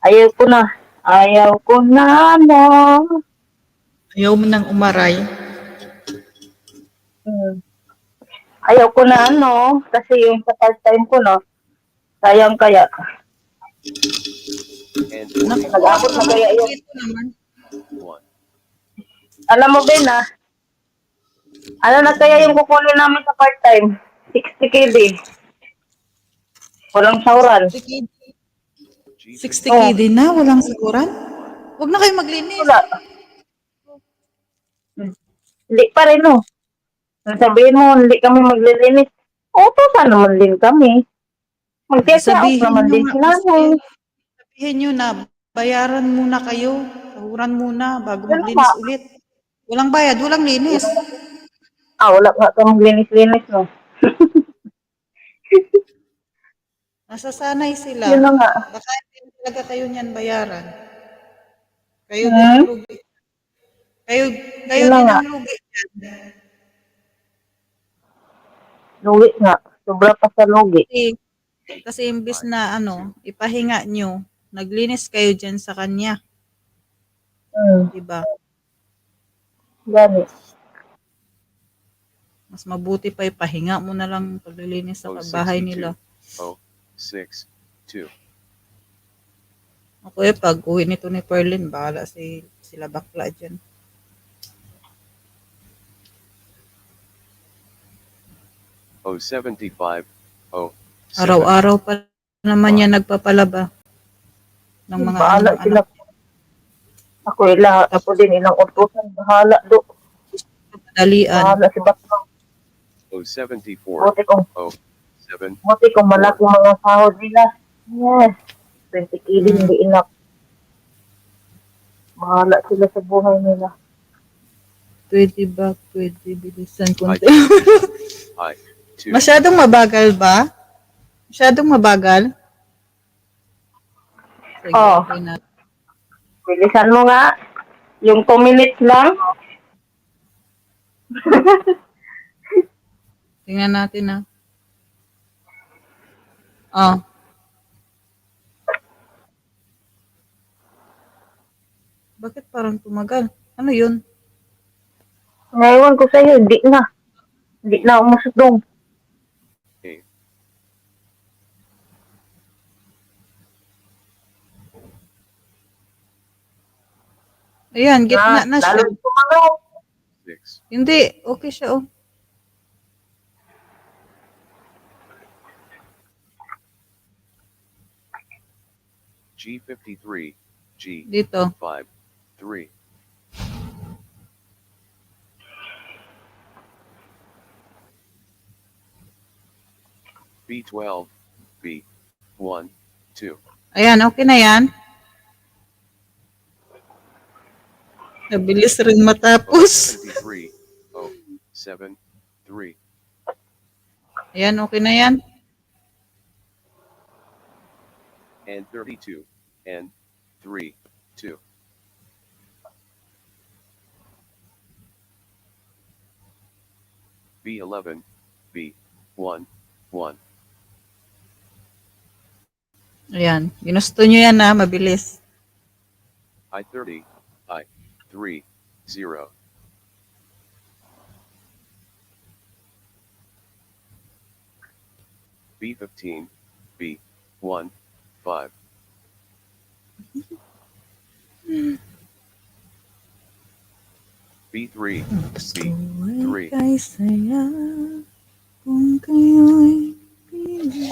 Ayaw ko na. Ayaw ko na, no. Ayaw mo nang umaray. Ayaw ko na, ano. Kasi yung sa part-time ko, no. Sayang kaya. And Nag-abot na kaya yung... Ito naman. 1. Alam mo, Ben, ah. Ano na kaya yung kukunin namin sa part-time? 60 KD. Walang sauran. 60 KD na, walang sakuran. Huwag na kayo maglinis. Wala. Hindi pa rin, no. Sabihin mo, hindi kami maglilinis. Utusan naman din kami. Magtiyasaok naman din sila. Sabihin nyo na, bayaran muna kayo. Sahuran muna bago Ano maglinis ba? ulit. Walang bayad, walang linis. Wala nga ka maglinis-linis, no. Nasasanay sila. Yun na nga. Baka hindi talaga kayo niyan bayaran. Kayo din ang lugi. Kayo Yun na din nga. ang lugi. Lugi nga. Sobra pa sa lugi. Kasi imbis na ipahinga nyo, naglinis kayo dyan sa kanya. Diba? Gani. Mas mabuti pa ipahinga mo na lang paglilinis sa bahay nila. Oh, 6, 2. Ako pag uwi nito ni Perlin, bahala sila bakla dyan. Oh, 75. Oh, 7. Araw-araw pa naman yan nagpapalaba ng mga Bahala sila. anak. Ako din ilang utusan. Bahala do. Dalian. Bahala si Batman. Oh, 74. Buti kong, Oh, 7. malaki mga sahod nila. Yes. 20 kilo hindi enough. Bahala sila sa buhay nila. 20 back, 20 bilisan konti. I, 2. Masyadong mabagal ba? Masyadong mabagal? Sige, okay na. Bilisan mo nga. Yung 2 minutes lang. Tingnan natin Oh. Bakit parang tumagal? Ano yun? Ngayon ko sa'yo, hindi na. Hindi na umusudong. Okay. Ayan, gitna na siya. Lalo tumagal. 6. Hindi, okay siya, oh. G53. G. Dito. 5. 3. B12. B. 1. 2. Ayan, okay na yan. Nabilis rin matapos. 073. 0. 7. 3. Ayan, okay na yan. And 32. N. 3. 2. B11. B. 1. 1. Ayan, ginusto nyo yan na, mabilis. I30. I. 3. 0. B15. B. 1. 5. B3. B. 3. Kay saya kung kayo'y pinili.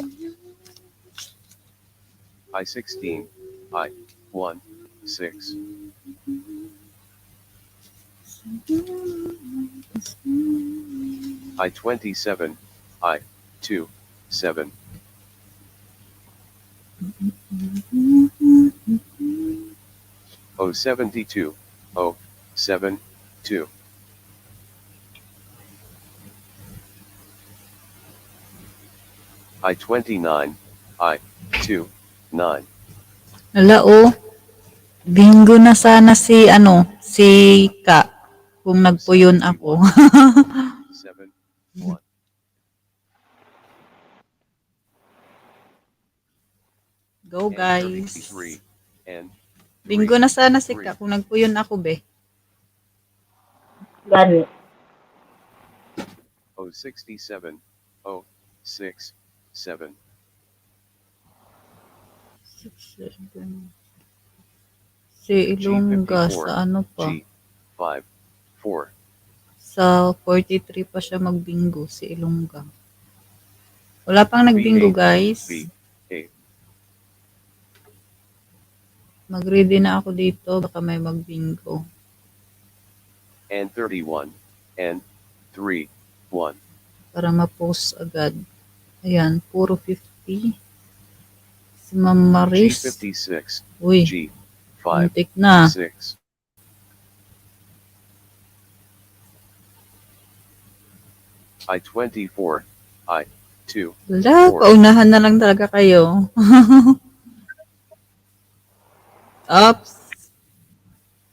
I16. I. 1. 6. I27. I. 2. 7. O72. O. 7. 2. I29. I. 2. 9. Ala, oh. Bingo na sana si, si Ka. Kung nagpuyon ako. 7. 1. Go, And guys. 33. And Bingo na sana si Ka kung nagpuyon ako, be. Gani. O67. O. 6. 7. Si Ilongga, G54. sa ano pa? G. 5. 4. Sa 43 pa siya magbingo, si Ilongga. Wala pang nagbingo, B8. guys. B. 8. Mag-ready na ako dito, baka may magbingo. And 31. And 3. 1. Para ma-post agad. Ayan, puro 50. Si Ma'am Maris. G56. Uy, G. 5. muntik na. 6. I24. I. 2. Wala, 4. paunahan na lang talaga kayo. Oops.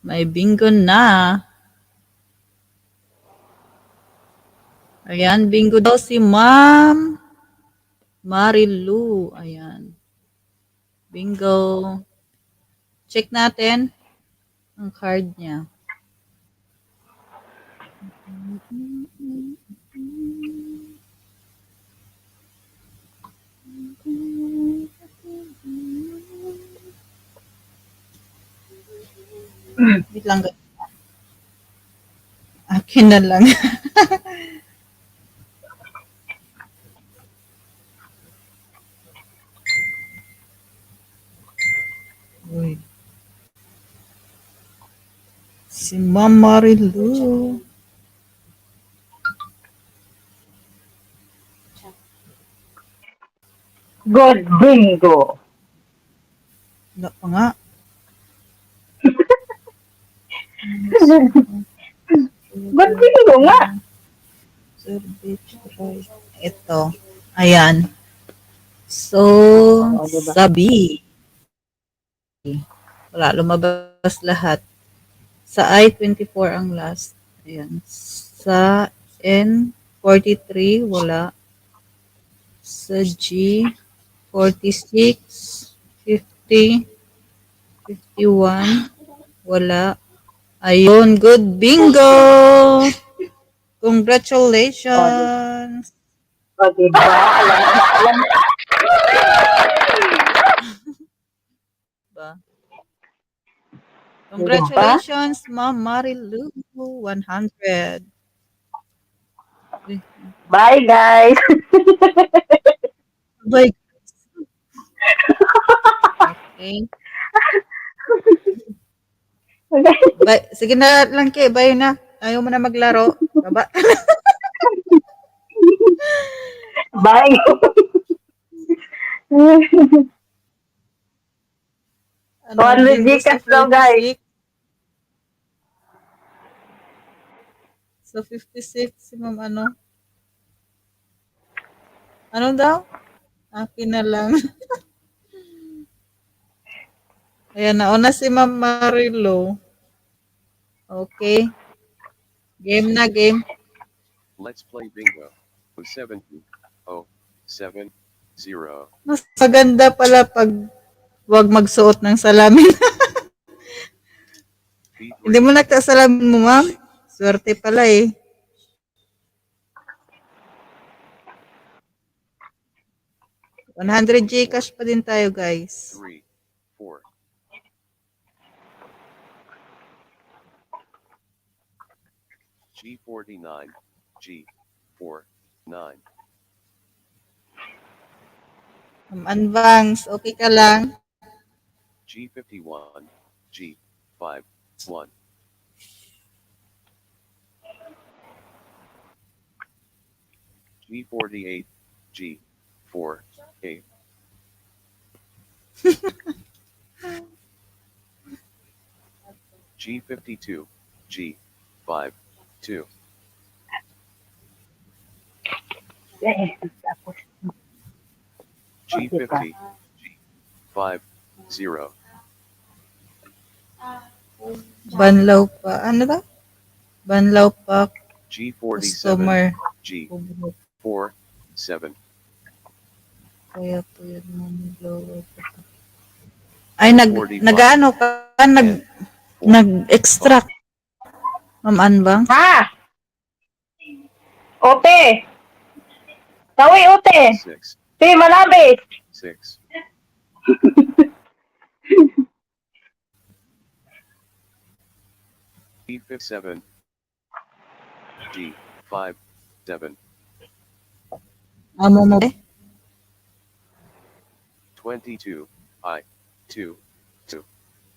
May bingo na. Ayan, bingo daw si Ma'am Marilu. Ayan. Bingo. Check natin ang card niya. Wait lang. Akin na lang. Uy. Si Ma'am Marilu. Good bingo. Wala pa nga. Good bingo nga. Ito. Ayan. So, Diba? sabi. Wala, lumabas lahat. Sa I-24 ang last. Ayan. Sa N-43, wala. Sa G-46, 50, 51, wala. Ayun, good bingo! Congratulations! O, diba? Alam Ba? Congratulations, Ma'am Marilu. 100. Eh, Bye, guys. Bye. Okay. Bye. Sige na lang, Ke. Bye na. Ayaw mo na maglaro. Baba. Bye. Ano, 100 Bingo sa Gcash daw, guys. 46. Sa 56, si Ma'am ano? Ano daw? Akin na lang. Ayan, nauna si Ma'am Marilo. Okay. Game na, game. Let's play bingo. 70. 7 0. Mas maganda pala pag wag magsuot ng salamin. Hindi B3. mo nagsasalamin mo, ma'am. Swerte pala eh. 100 Gcash pa din tayo, guys. 3 4. G49. G4 9. Ma'am Anvangs, okay ka lang? G51. G5 1. G48. G4 8. G52. G5 2. Tapos, G50. G5 0. Banlaw pa. Ano ba? Banlaw pa G47. customer. G4 7. Kaya po yun, banlaw pa. Ay, nag-ano ka? Nag-extract. Ma'am Anvang? ha? Ote. Tawi, ote. 6 Si malabis. 6. G57. G5 7. Amo mo eh? 22. I 2 2.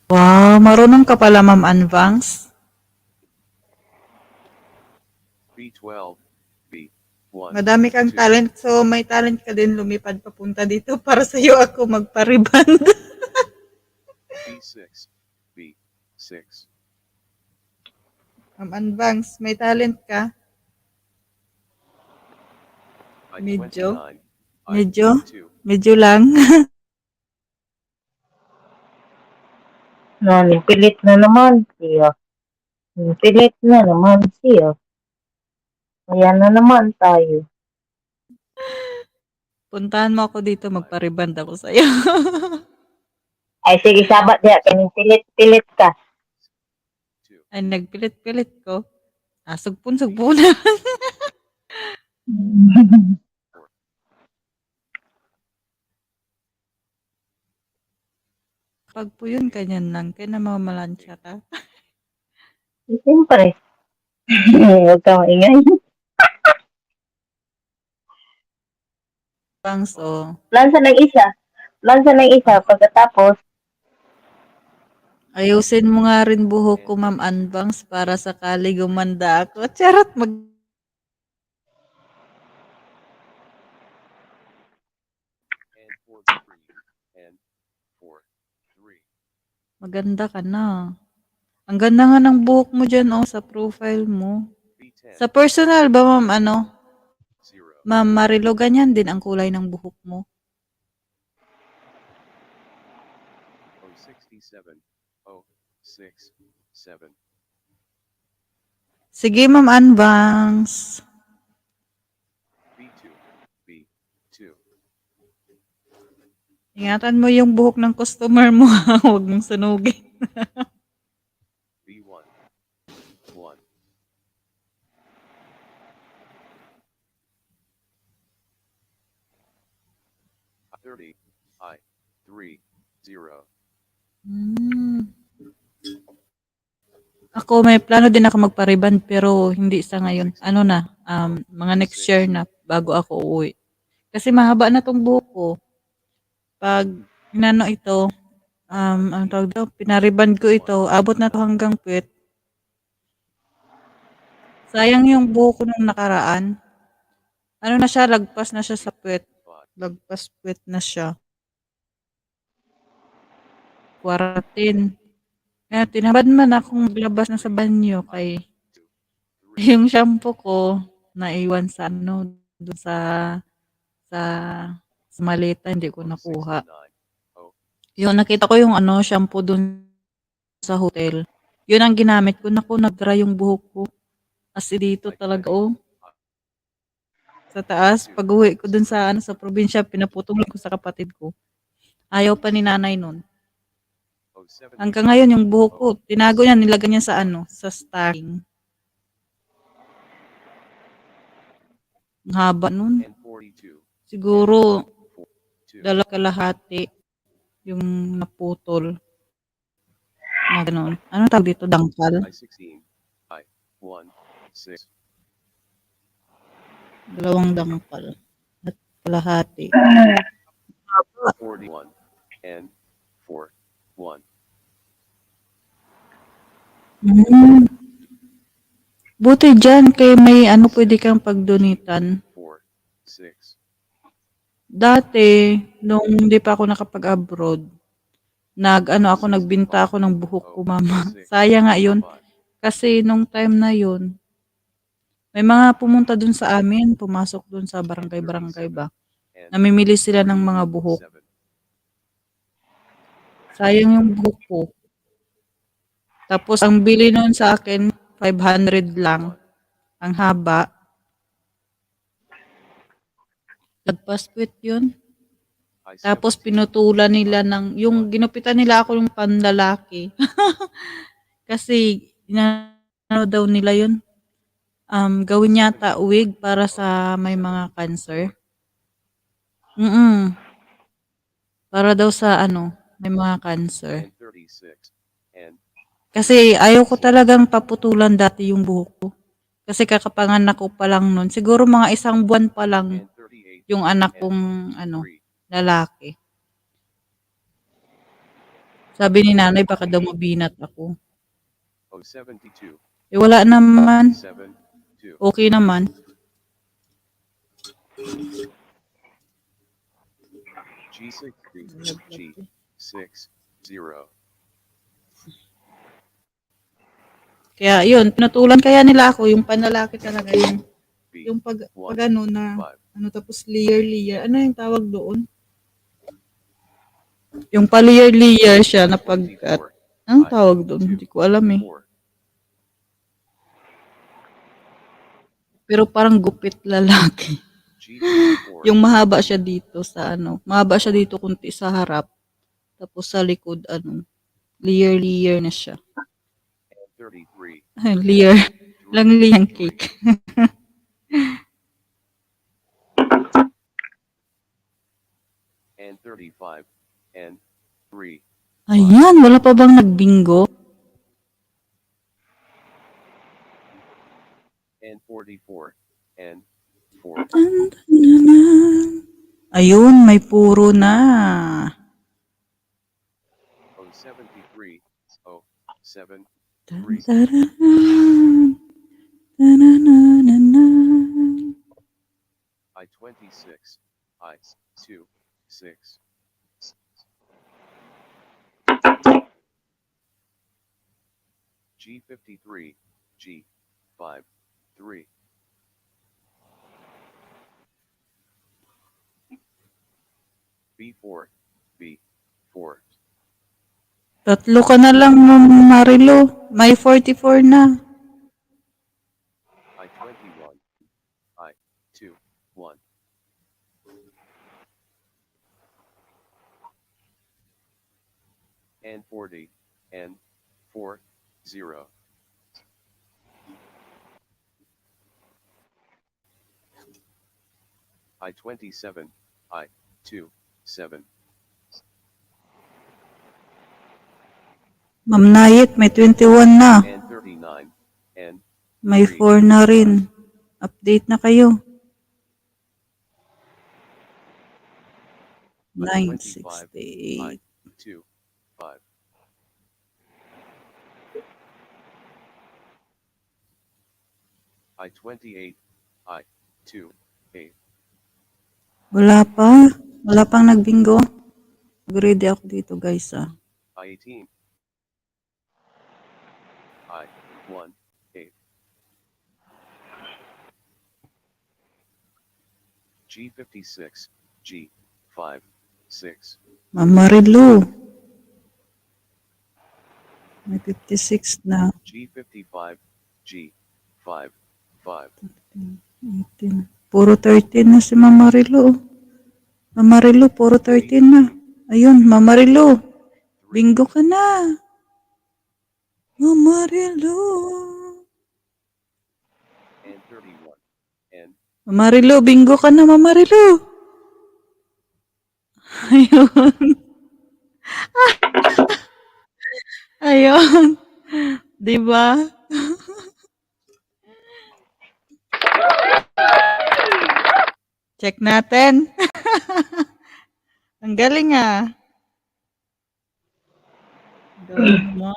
Wow, marunong ka pala, Ma'am Anvangs. B12. B1. Madami kang 2. talent. So, may talent ka din lumipad papunta dito para sa'yo ako magpariband. B6. B6. Ma'am Anvangs, may talent ka? Medyo. I29. Medyo? I2. Medyo lang. Pilit na naman siya. Pilit na naman siya. Ayan na naman tayo. Puntahan mo ako dito, magpariband ako sa'yo. Ay, sige, sabat diya. Kaning pilit-pilit ka. 2. Ay, nagpilit-pilit ko. Ah, sugpon na. Pag po yun, kanyan lang. Kaya namamalansya ka. Siyempre. Huwag ka maingay. Bangs, oh. Lansa ng isa. Lansa ng isa. Pagkatapos, Ayusin mo nga rin buhok ko, Ma'am Anbangs, para sakali gumanda ako. Charot, And 43. And 4 3. maganda ka na. Ang ganda nga ng buhok mo dyan, oh, sa profile mo. B10. Sa personal ba, Ma'am, ano? 0. Ma'am Marilo, ganyan din ang kulay ng buhok mo. 067. 067. Sige, Ma'am Anbangs. B2. B2. Ingatan mo yung buhok ng customer mo, ha? Huwag mong sunugin. B1. 1. I30. I 3 0. Hmm. Ako may plano din ako magpa-reband pero hindi sa ngayon. Ano na, mga next year na bago ako uuwi. Kasi mahaba na tong buhok ko. Pag inano ito, ang tawag dito, pinariband ko ito, abot na to hanggang puwet. Sayang yung buhok ko nung nakaraan. Ano na siya, lagpas na siya sa puwet. Lagpas puwet na siya. 14. Kaya tinamad man akong maglabas na sa banyo kay yung shampoo ko naiwan sa ano, dun sa sa maleta hindi ko nakuha. Yun, nakita ko yung ano, shampoo dun sa hotel. Yun ang ginamit ko. Naku, nag-dry yung buhok ko. As in dito talaga, oh. Sa taas, pag-uwi ko dun sa ano, sa probinsya, pinaputulan ko sa kapatid ko. Ayaw pa ni nanay nun. Hanggang ngayon, yung buhok ko, tinago niya, nilagay niya sa ano, sa stocking. Ang haba nun. Siguro, kalahati yung naputol. Na gano'n. Anong tawag dito? Dangkal? Dalawang dangkal. At kalahati. Hmm. Buti dyan kay may ano pwede kang pagdonitan. Dati, nung hindi pa ako nakapag-abroad, nagbinta ako ng buhok ko, mama. Sayang nga yun. Kasi nung time na yun, may mga pumunta dun sa amin, pumasok dun sa barangay-barangay ba. Namimili sila ng mga buhok. Sayang yung buhok ko. Tapos ang bili nun sa akin, 500 lang. Ang haba. Lagpas puwet yun. Tapos pinutulan nila yung ginupitan nila ako yung panlalaki. Kasi, inano daw nila yun. Gawin yata wig para sa may mga cancer. Para daw sa ano, may mga cancer. Kasi ayaw ko talagang paputulan dati yung buhok ko. Kasi kakapanganak ko pa lang nun. Siguro mga 1 buwan pa lang yung anak kong ano, lalaki. Sabi ni nanay baka daw mabinat ako. Eh wala naman. Okay naman. Kaya yun, pinutulan kaya nila ako, yung panlalaki talaga yung pag ano na, ano tapos layer. Ano yung tawag doon? Yung pa-layer siya na pagkat. Anong tawag doon? Hindi ko alam eh. Pero parang gupit lalaki. Yung mahaba siya dito sa ano, mahaba siya dito kunti sa harap. Tapos sa likod ano, layer na siya. Ay, layer. Lang liyang cake. Ayan, wala pa bang nagbingo? Ayun, may puro na. Tan-taran. Tananananan. Tatlo ka na lang, Ma'am Marilo. May 44 na. Ma'am Nayit, may 21 na. May 4 na rin. Update na kayo. I 25, 968. 2, 5. I 28, I 2, 8. Wala pa. Wala pang nagbingo. Ready ako dito guys I 18, I 1, 8. G 56, G 5, 6. Mama Relu. May 56 na. G 55, G 5, 5. 18. Puro 13 na si Mama Relu. Mama Relu, puro 13 na. Ayun, Mama Relu. 3, Bingo ka na. Mama Relu. and 31, and Mama Relu, bingo ka na, Mama Relu. Ayun. Ayun. Diba? Check natin. Ang galing Galing mo.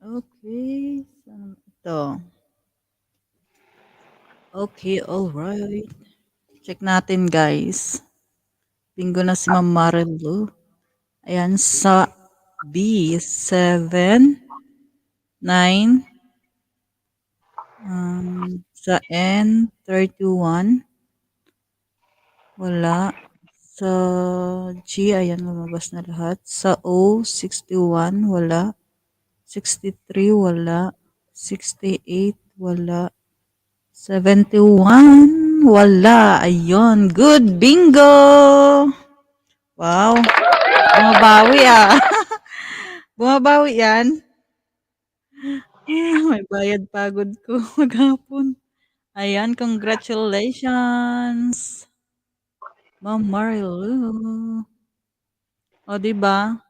Okay. Saan ito? Okay, alright. Check natin guys. Bingo na si Ma'am Marilu. Ayan, sa B, 7, 9, sa N, 31, wala. Sa G, ayan, lumabas na lahat. Sa O, 61, wala. 63, wala. 68, wala. 71, wala. Ayun, good bingo! Wow, bumabawi Bumabawi yan. May bayad pagod ko maghapon. Ayan, congratulations, Ma'am Marilu. O, di ba?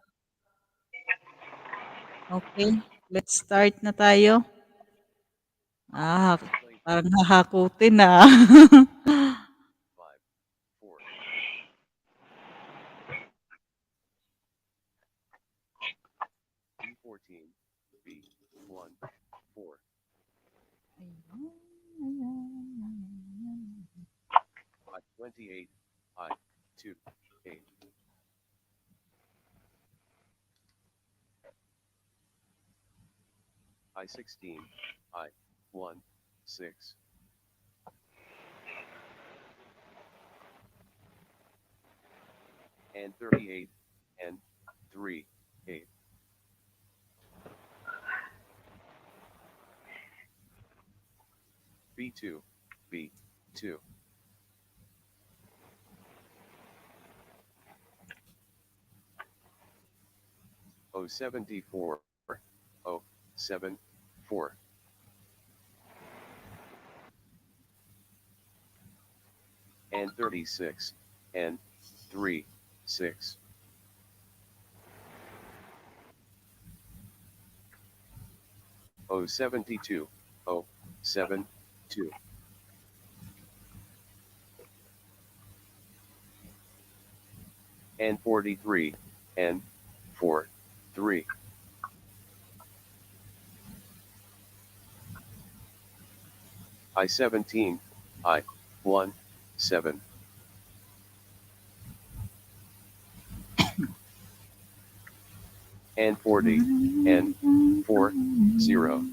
Okay, let's start na tayo. play Parang hahakutin 5, 4. B 14, B 1, 4. I 28, I 2, 8. I 16, I 1, 6. And 38, and 3, 8. B 2, B 2. O 74, O 7, 4. And 36, and 3, 6. O 72, O 7, 2. And 43, and 4, 3. I 17, I 1, 7. And 40, and 4, 0.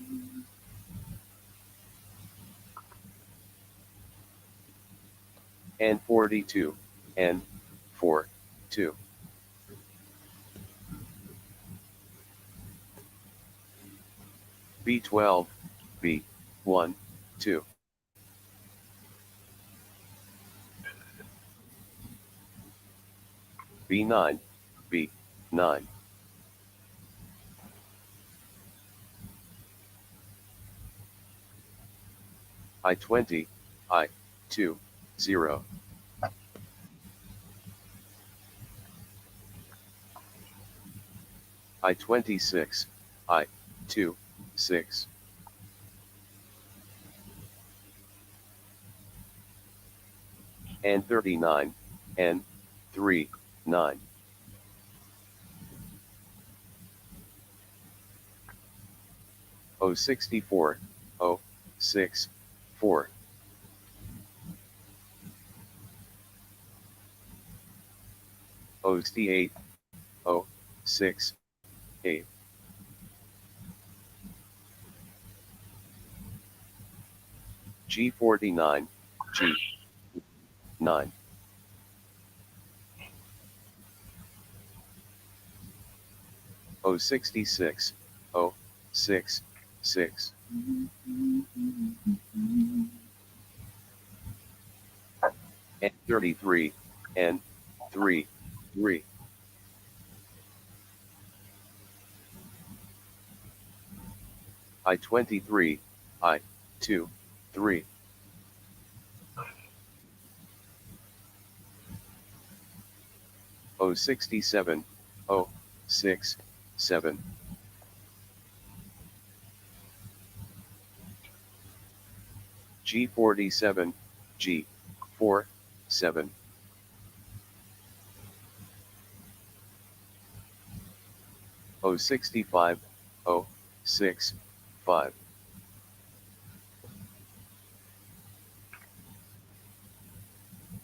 And 42, and 4, 2. B 12, B 1, 2. B 9, B 9. I 20, I 2, 0. I-26, I-2, 6. N39, N3, 9. O64, O6, 4. O68, O6, 8. G49, G, 9. O66, O6, 6. N33, N3, 3. I-23, I-2, 3. O67, O6, 7. G47, G4, 7. O65, O6, 5.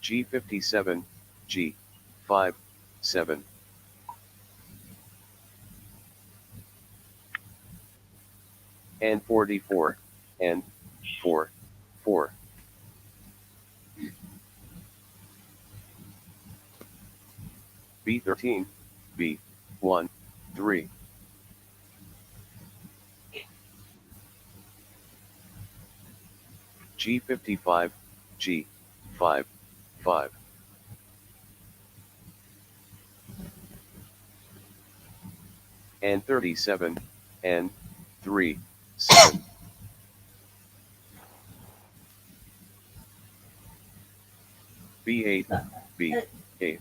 G57, G5, 7. N44, N4, 4. B13, B1, 3. G55, G5, 5. N37, N3, 7. B8, B8.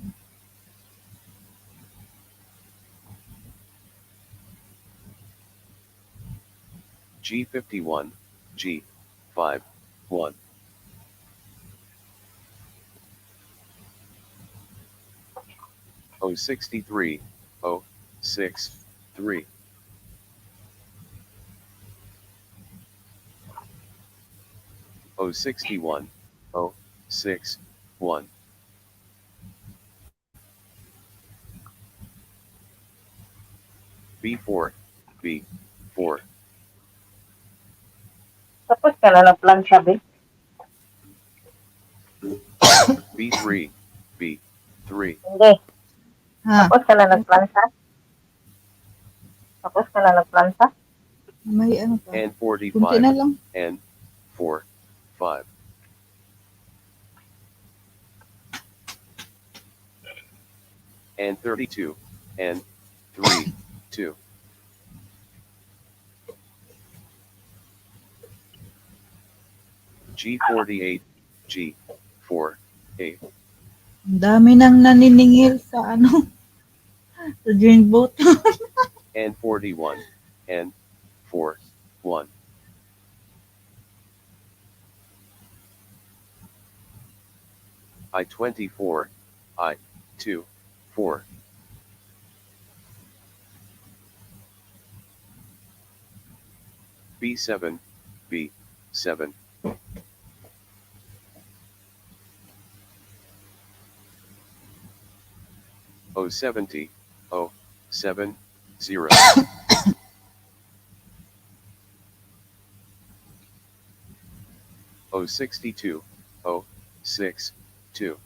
G51, G5, 1. O63, O6, 3. O61, O6, 1. B4, B4. Tapos ka na ng plansya, be. B3, B3. Hindi. Ha, Tapos ka na nagplansya. Tapos ka na nagplansya. may ano pa. Kunti N45, na lang. N4, 5. N32, N3, 2. G48, G4, 8. Ang dami nang naniningil sa ano, sa joint boat. N41, N4, 1. I-24, I-2, 4. B7, B7. O70, O7, 0. O62, O6, 2.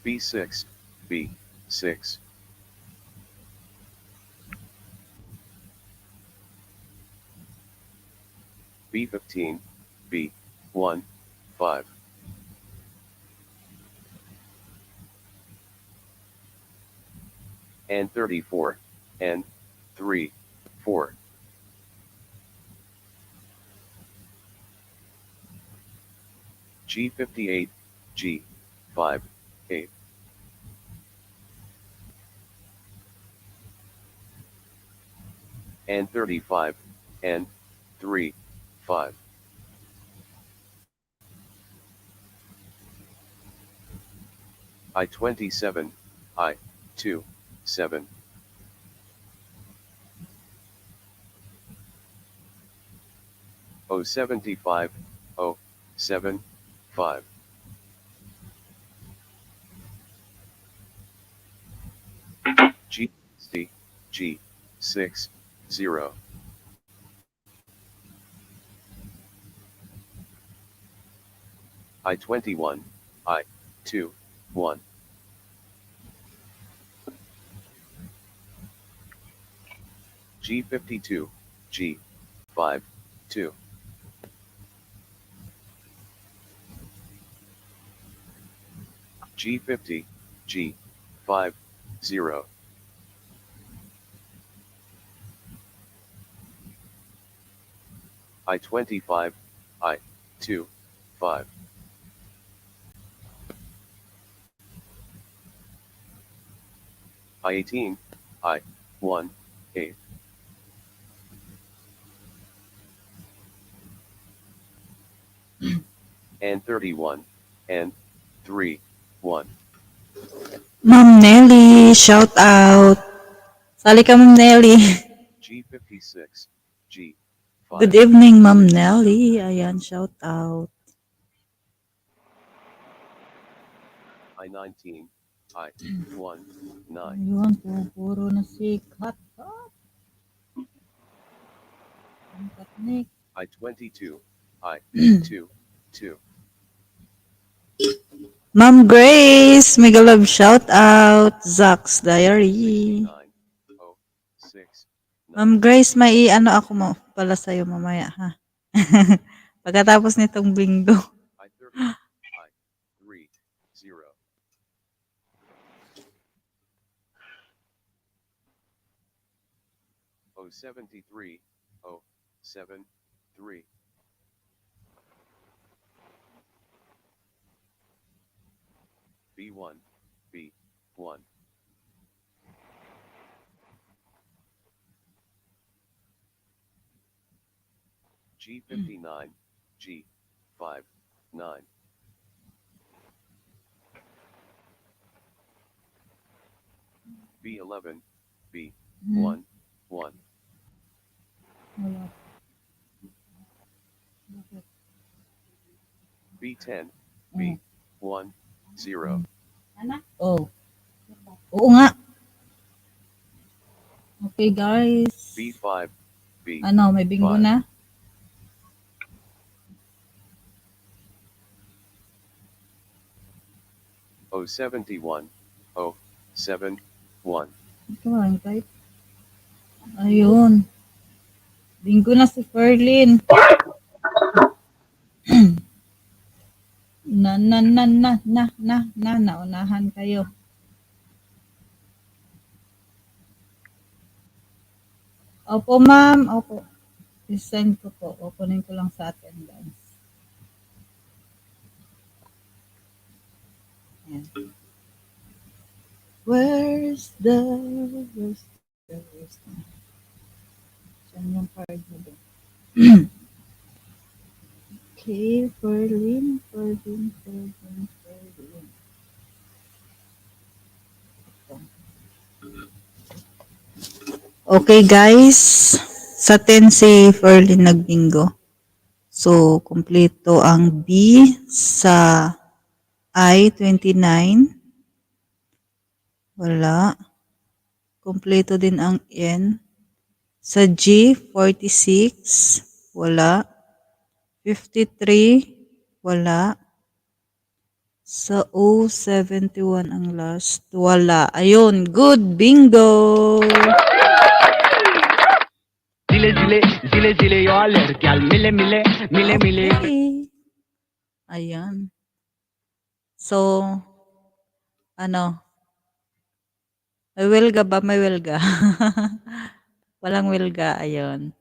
B6, B6. B15, B1, 5. N34, N3, 4. G58, G5, 8, and 35, and 3, 5. I 27, I 2, 7. O 75, O 7, 5. G 60, G 6, 0. I 21, I 2, 1. G 52, G 5, 2. G 50, G 5, 0. I 25, I 2, 5. I 18, I 1, 8. And 31, and 3, 1. Ma'am Nelly, shout out. Sali ka, Ma'am Nelly. G 56, G Good 5. evening, Ma'am Nelly. Ayan, shout out. I 19, I 1, 9. Ayun, puro na sikat. Ang katnik. I 22, I 2, 2. Ma'am Grace, mega love shout out. Zach's Diary. 69, O 6, 9. Ma'am Grace, may ano ako mo pala sa'yo mamaya, ha? Pagkatapos nitong bingo. I 30, I 3, 0. O 73, O 7, 3. B1, B1. G59, G5, 9. B11, B1, 1. Wala. B10, B1, 0. Oh. Oo nga. Okay, guys. B5, B. Ano, may bingo Five. na? O 71, O 7, 1. Ito ang type. Ayun. Bingo na si Ferlin. Naunahan kayo. Opo, ma'am. Opo. I-send ko po. Opening ko lang sa attendance. Ayan. Where's the... Saan yung card mo doon? Okay, Ferlin. Okay, guys. Sa 10 si Ferlin nagbingo. So, kumpleto ang B sa I, 29. Wala. Kumpleto din ang N. Sa G, 46. Wala. 53. Wala. Sa O, 71 ang last. Wala. Ayun. Good bingo! Zile yo alergial mile. Okay. Ayan. So, ano? May welga ba? May welga. Walang welga. Ayun.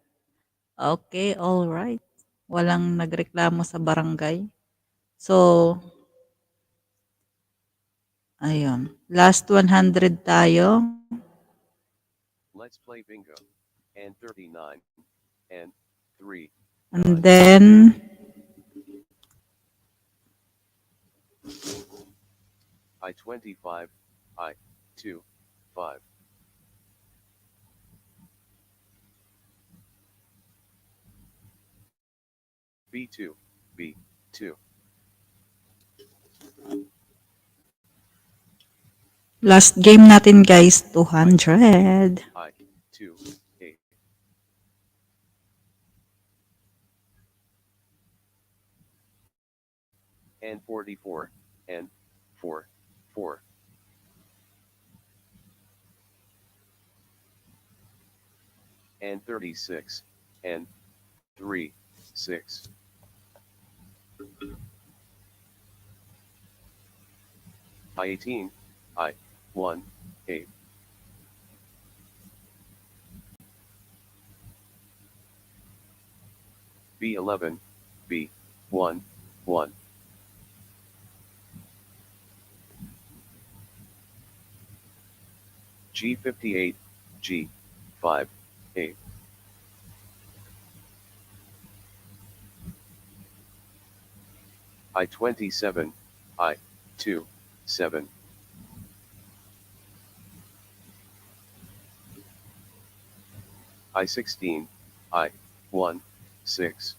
Okay, all right. Walang nagreklamo sa barangay. So, Ayun. Last 100 tayo. Let's play bingo. And 39. And 3. And 9. then, I 25. I 2. 5. B2. B 2. last game natin guys, 200. I 2. 8. And 44. And 4. 4. And 36. And 3. 6. I 18. I 1. 8. B 11. B 1. 1. G 58. G 5. 8. I 27. I 2. 7. I 16. I 1. 6.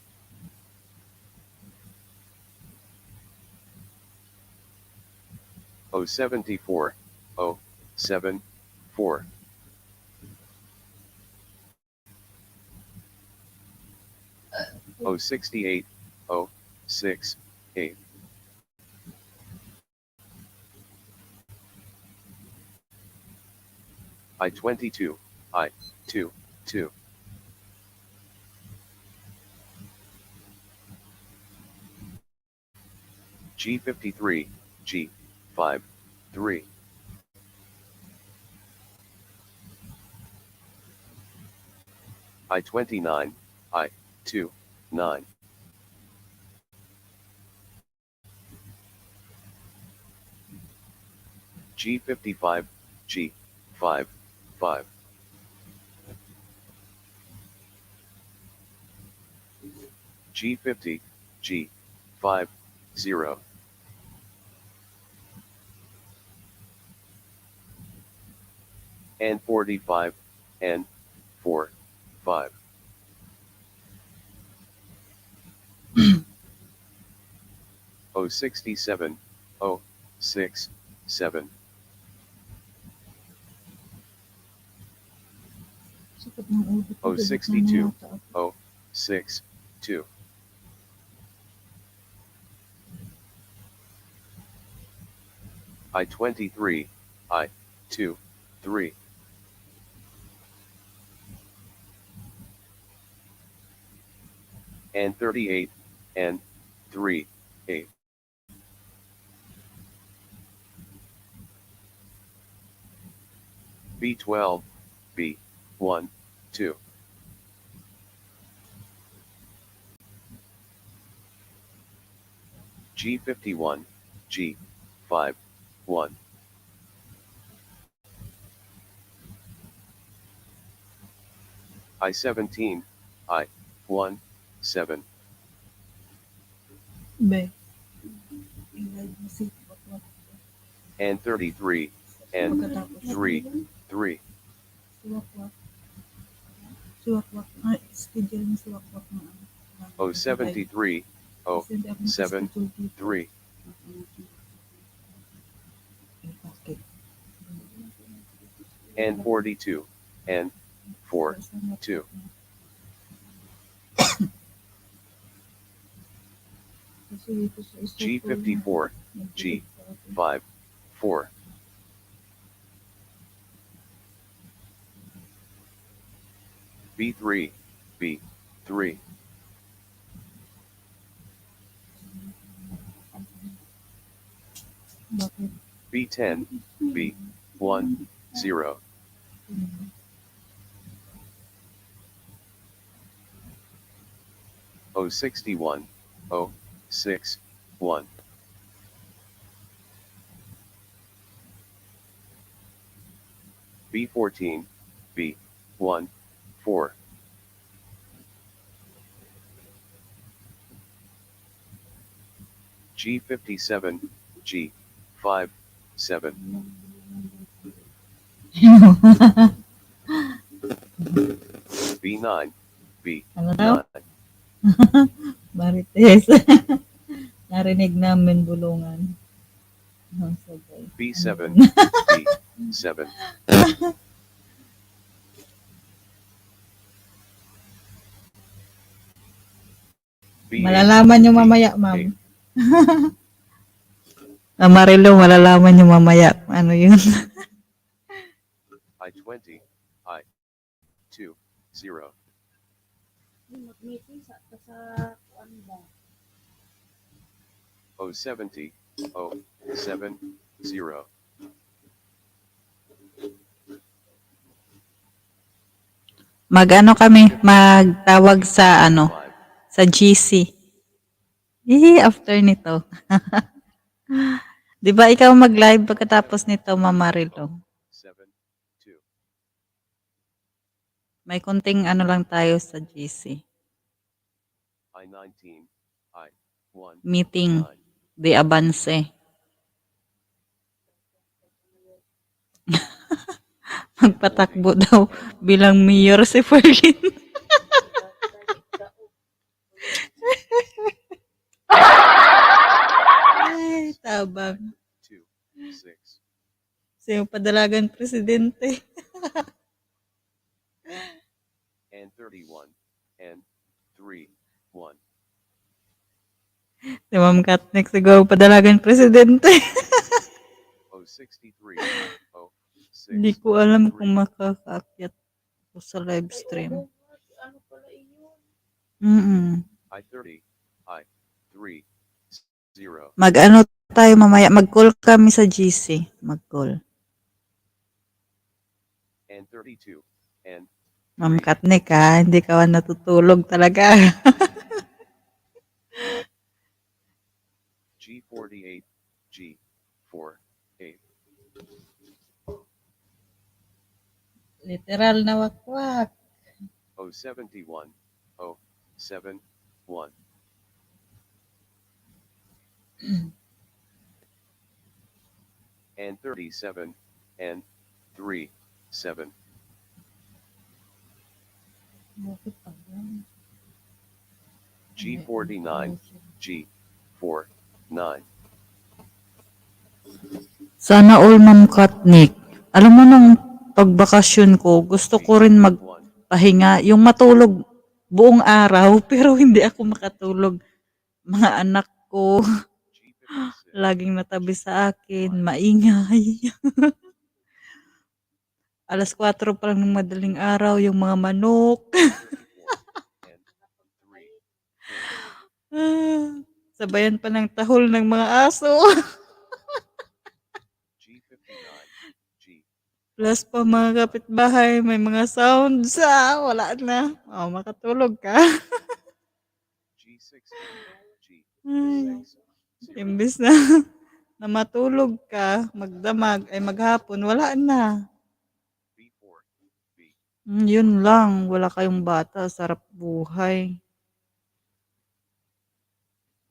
O 74. O 7. 4. O 68. O 6. 8. I 22. I 2. 2. G 53. G 5. 3. I 29. I 2. 9. G 55. G 5. 5. G 50. G 5. 0. And 45. And 4. 5. O 67. O 6. 7. O 62. O 6. 2. I 23. I 2. 3. And 38. And 3. 8. B 12. B 1. 2. G 51. G 5. 1. I 17. I 1. 7. Be. And 33. And 3. 3. Si Wakwak. Si Wakwak. Ay, schedule mo si Wakwak na ano. O 73. O 7. 3. And 42. And 4. 2. G 54. G 5. 4. B 3. B 3. Bakit? B 10. B 1. 0. O 61. O 6. 1. B14, B1, 4. G57, G5, 7. B9, Ano daw? B9. Marites. Narinig namin bulungan. Ang sabay. B7, B7. B8, Malalaman nyo mamaya, ma'am. B8. Marilo, malalaman nyo mamaya. Ano yun? I20, I2, 0. Mag-meeting sa kuan ba? O70, O7, 0. Mag-ano kami, magtawag sa ano, 5, sa GC. After nito. 'Di ba ikaw mag-live pagkatapos nito, Ma'am Marilo? 7, 2. May konting ano lang tayo sa GC. I19, I1, Meeting 9. de avance. Magpatakbo daw bilang mayor si Ferlin. Ay, tabang. 2, 6. Sino padalagan presidente? And 31, and 3, 1. Si Ma'am Katnick siguro padalagan presidente. O63, O6. Hindi ko alam kung makakaakyat ko sa live stream. Ano pala iyon? I30, I3, 0. Mag-ano tayo mamaya, mag-call kami sa GC. Mag-call. And 32, and Ma'am Katnick ha, hindi ka natutulog talaga. G48, G4, 8. Literal na wakwak. O71, O7, 1. And 37, and 3, 7. G49, G4, 9. Sana all, Ma'am Katnick. Alam mo nung pagbakasyon ko, gusto ko rin 1, magpahinga. Yung matulog buong araw, pero hindi ako makatulog. Mga anak ko, G56, laging natabi sa akin, maingay. Alas 4 pa lang ng madaling araw, yung mga manok. 34, and 3, 4. Sabayan pa ng tahol ng mga aso. G59, G, Plus pa mga kapitbahay, may mga sounds. Wala na. Makatulog ka. G60, Ay, G6, 0. imbis na, na matulog ka, magdamag, ay maghapon, wala na. B4, B, Yun lang, wala kayong bata, sarap buhay.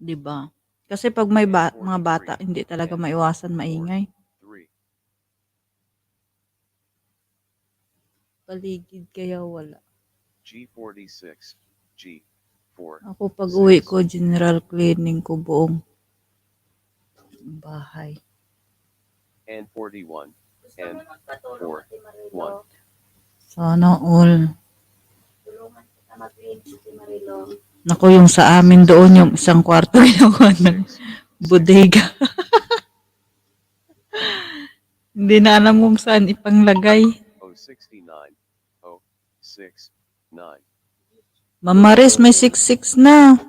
'Di ba? Kasi pag may mga bata, hindi talaga maiwasan maingay. 3. Paligid kaya wala. G46, G4, Ako pag uwi ko, general cleaning ko buong bahay. and 41, Gusto and mo magpatulong, 4, Ate Marilo? 1. Sana all. Tulungan kita mag-clean, Ate Marilo. Naku, yung sa amin doon, yung isang kwarto ginawa ng 6, bodega. Hindi na alam kung saan ipanglagay. O69, O6, 9. Mamaris, may 6'6" na.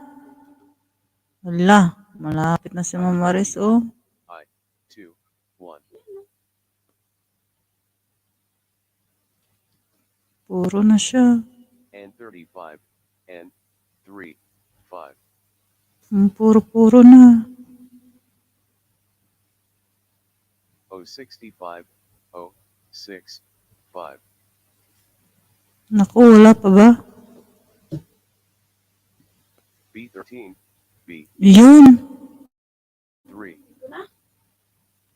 Wala, malapit na si Mamaris, oh. I2, 1. Puro na siya. And 35, and 3, 5. Puro-puro na. O65, O6, 5. Naku, wala pa ba? B13. B3. Yun.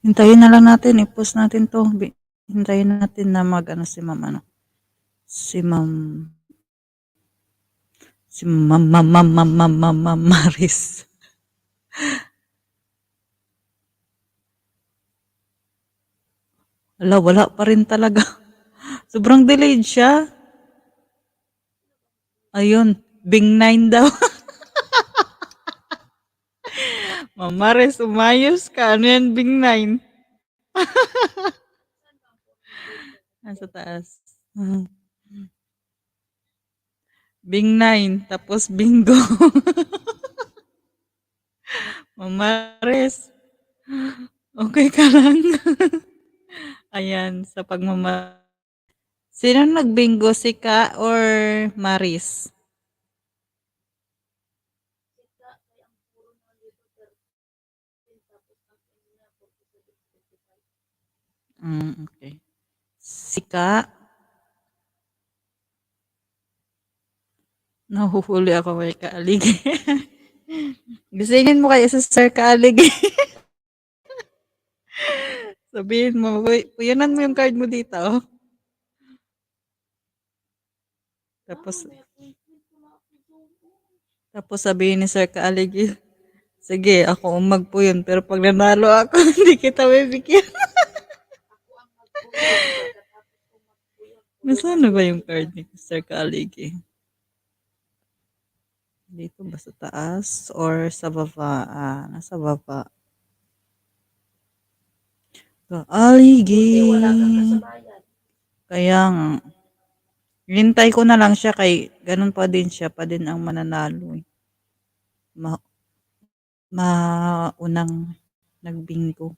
Hintayin na lang natin. I-post natin to. Hintayin natin na mag si ma'am ano. Si ma'am. Si ma'am Maris. Wala pa rin talaga. Sobrang delayed siya. Ayun. Bing 9 daw. Ma'am Maris, umayos ka. Ano yan, Bing 9? Nasa taas. Bing 9. Tapos bingo. Ma'am Maris. Okay ka lang. Ayan, sa Sino nagbingo, si Ka or Maris? Okay. Si Ka. Nahuhuli ako kay Kaalig. Gisingin mo kay sa Sir Kaalig. Sabihin mo, puyanan mo yung card mo dito. Oh. Tapos sabihin ni Sir Kaalig, sige, ako ang magpuyon, pero pag nanalo ako, hindi kita bibigyan. Nasaan na ba yung card ni Sir Kaalig? Dito ba sa taas or sa baba? Nasa baba. Kaaligi. Kaya nga. Hintay ko na lang siya kay ganun pa din siya pa din ang mananalo. Maunang nagbingo.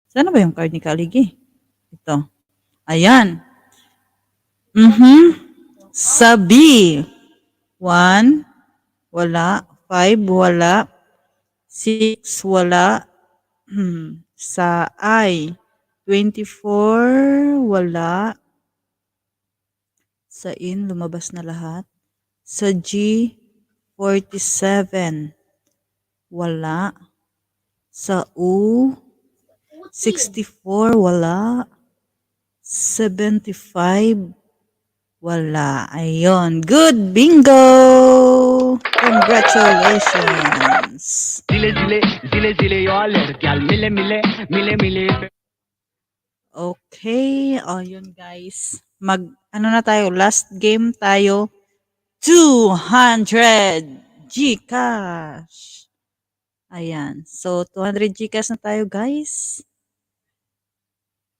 Sana ba yung card ni Kaligi? Ito. Ayan. Sabi. 1, wala. 5, wala. 6, wala. Sa I, 24, wala. Sa in, lumabas na lahat. Sa G, 47, wala. Sa U, 64, wala. 75, wala. Ayun. Good bingo! Congratulations! Zile zile, zile zile yo alergyal. Mile mile, mile mile. Okay, ayun guys. Ano na tayo, last game tayo. 200 Gcash. Ayan. So, 200 Gcash na tayo guys.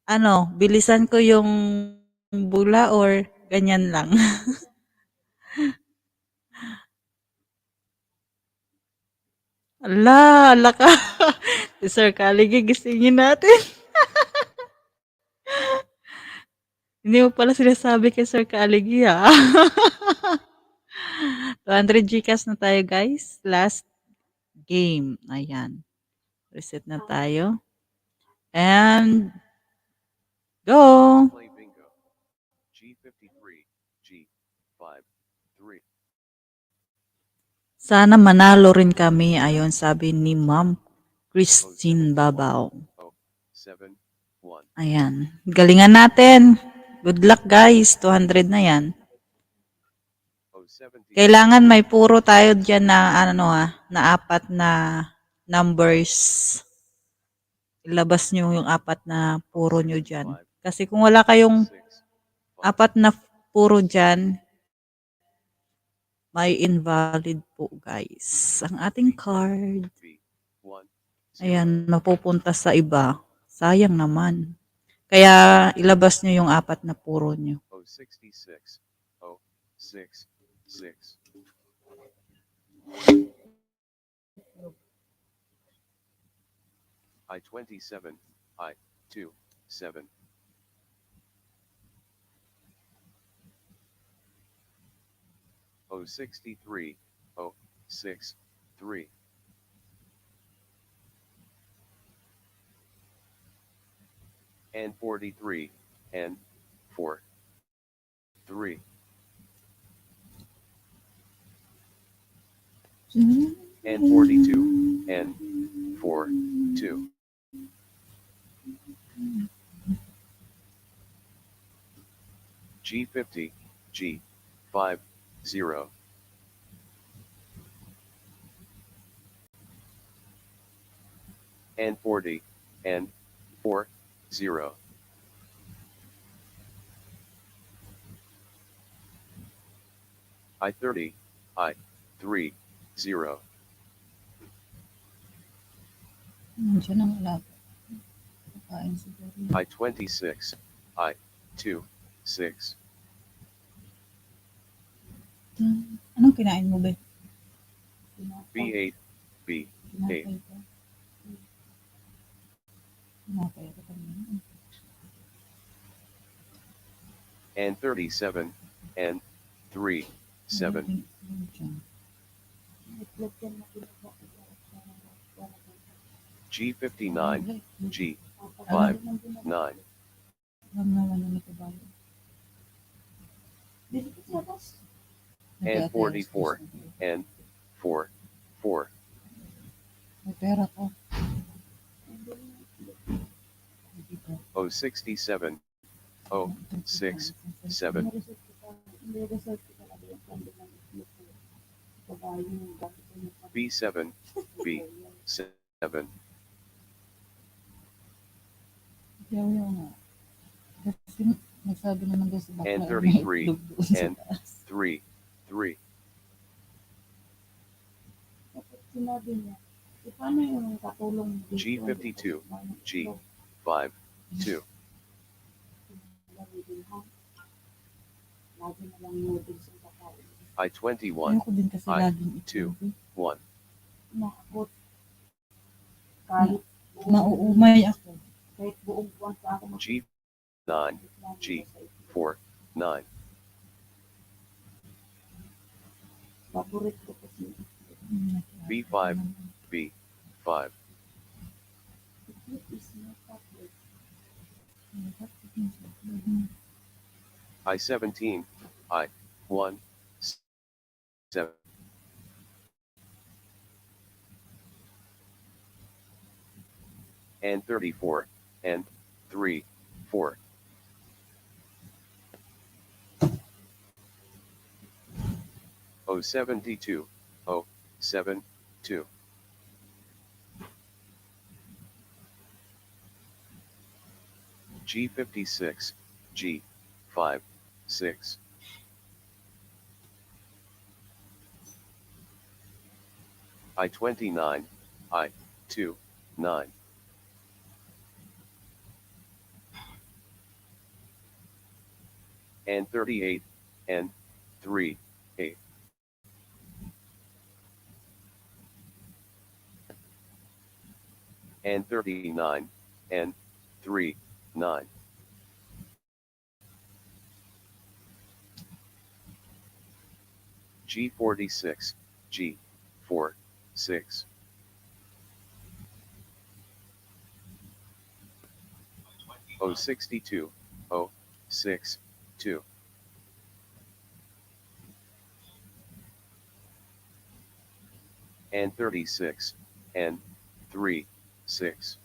Ano, bilisan ko yung bula or ganyan lang? Ala ka. Si Sir Kaligi, gisingin natin. Hindi mo pala sinasabi kay Sir Kaligi ha. 200 Gcash na tayo guys. Last game. Ayan. Reset na tayo. And go! Play bingo. G53. G5. 3. Sana manalo rin kami. Ayon sabi ni Ma'am Christine Babaw. 7. 1. Ayan. Galingan natin. Good luck guys. 200 na yan. 70. Kailangan may puro tayo dyan na na apat na numbers. Ilabas nyo yung apat na puro nyo dyan. Kasi kung wala kayong 6. apat na puro dyan, may invalid po guys. Ang ating card. Ayan, mapupunta sa iba. Sayang naman. Kaya ilabas nyo yung apat na puro nyo. 66. 6. 6. I-27. I-2. 7. O63. O6. 3. And 43. And 4, 3, and 42, and 4, 2. G50, G, 5, 0. And 40, and 4, 0. I30, I, 3, 0. Siya nang alaga. Kakain siguro. I26, I, 2, 6. Anong kinain mo, be? B8, B, 8. Tinapay ko. Tinapay ko kanina. And 37, and 3, 7. G59, G, 5, 9. Alam naman yung nakabayo. And 44, and 4, 4. May pera ko. 067, 0, 6, 7. B7, B, 7. Yaw nga. Kasi nagsabi naman daw sa bakla. And may 33, itlog doon sa and taas. 3, 3. Sinabi niya, paano yung katulong dito? G52, G, 5, 2. Lagi na lang noodles yung kakain. I21, Ayoko din kasi I, laging 2, itlog. 1. Nakakot. Kahit Mauumay ako. kahit buong buwan pa ako G, 9, G, 4, 9. Favorite ko kasi. B5, B, 5. It is not favorite. I17, I, 1, 7. And 34, and 3, 4. O 72, O 7, 2. G56, G 5, 6. I29, I 2, 9. And 38, and 3, 8. And 39, and 3, 9. G46, G 4, 6. O 62, O 6, 2. And 36, and 3, 6.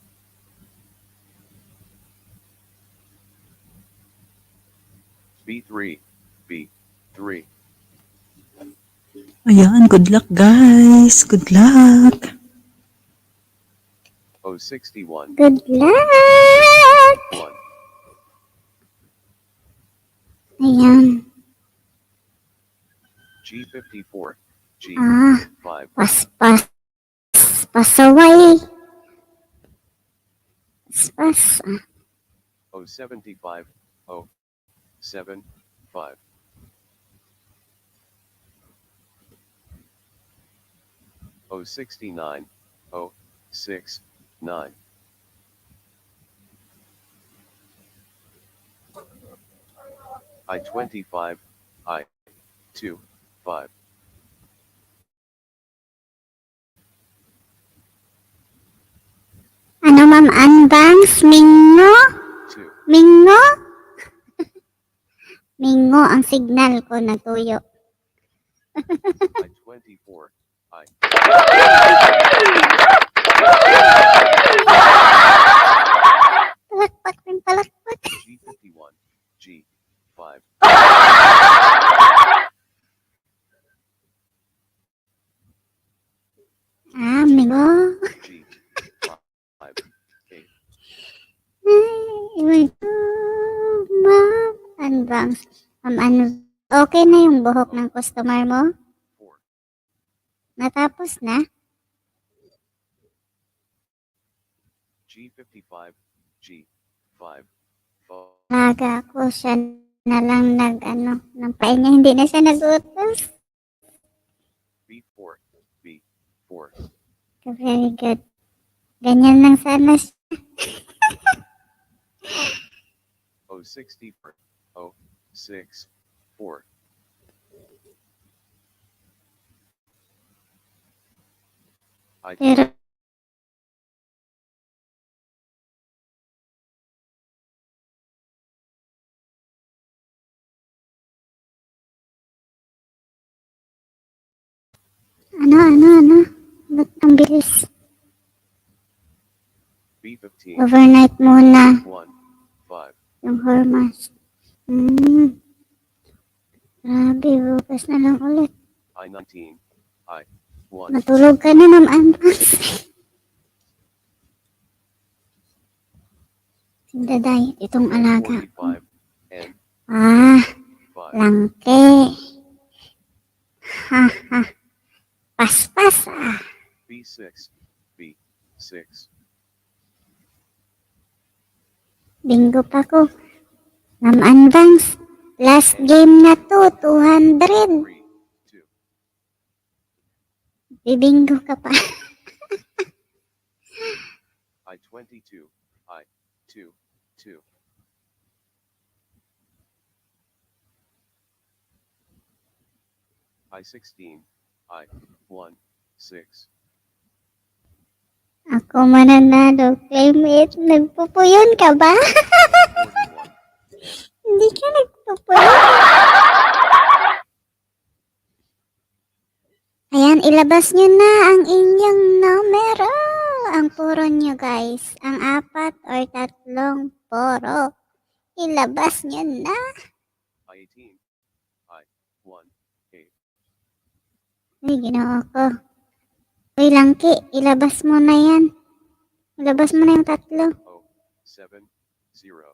B3, B 3. Ayan, good luck guys. Good luck. O 61, Good luck! 1. Ayan. G54, G Ah, 5. pasaway. Pas. O 75, O 7, 5. O 69, O 6, 9. I25, I 2, 5. Ano, Ma'am Anbangs? Mingo? 2. Mingo? Mingo ang signal ko natuyo. I-24. I. Palakpak ng palakpak. G51. G5. Mingo. G5. 8. Ay, mingo. Ma'am. Advance. Okay na yung buhok ng customer mo? 4. Natapos na? G55. G5. 4. Laga ako siya na lang ng pahinga. Hindi na siya nag-utos. B4. B4. Very good. Ganyan lang sana siya. 064. 064. I. Pero ano? Ba't ang bilis? B15. Overnight muna 1. 5. yung hormones. Grabe, bukas na lang ulit. I-19. I-1. Matulog ka na, Ma'am Anpas. Sindaday, itong alaga ko. 45. And Ah, 5. langke. Ha. Paspas ah. B6. B6. Bingo pa ko. Ma'am Anvance, last game na to, 200. 3. 2. Bibingo ka pa. I-22. I-2. 2. I-16. I-1. 6. Ako mananalo, claimate. Nagpupuyon ka ba? 41. Hindi ka nagpupuyon. Ayan, ilabas nyo na ang inyong numero. Ang puro nyo, guys. Ang 4 or 3 poro. Ilabas nyo na. I-18. I-1. 8. Uy, ginawa ko. Uy, Langki, ilabas mo na yan. Ilabas mo na yung 3. 0. 7. 0.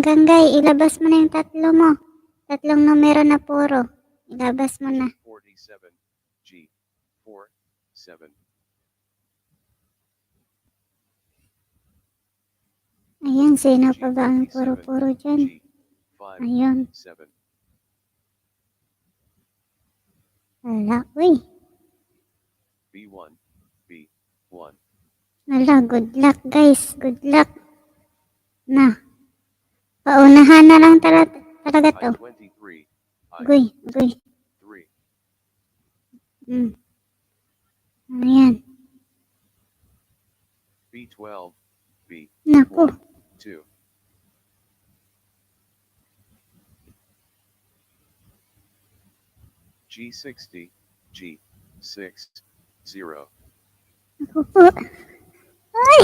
Ganggay, ilabas mo na yung 3 mo. 3 numero na puro. Ilabas mo na. 47. G4. 7. Ayan, sino pa ba ang puro-puro dyan? G5. Ayun. 7. Wala, uy. B1. B1. Wala, good luck guys. Good luck. Na. Paunahan na lang talaga to. I-23. Uy. 3. Ayan. B12. B1. Naku. 2. G60. G6. 0. Naku po. Ay!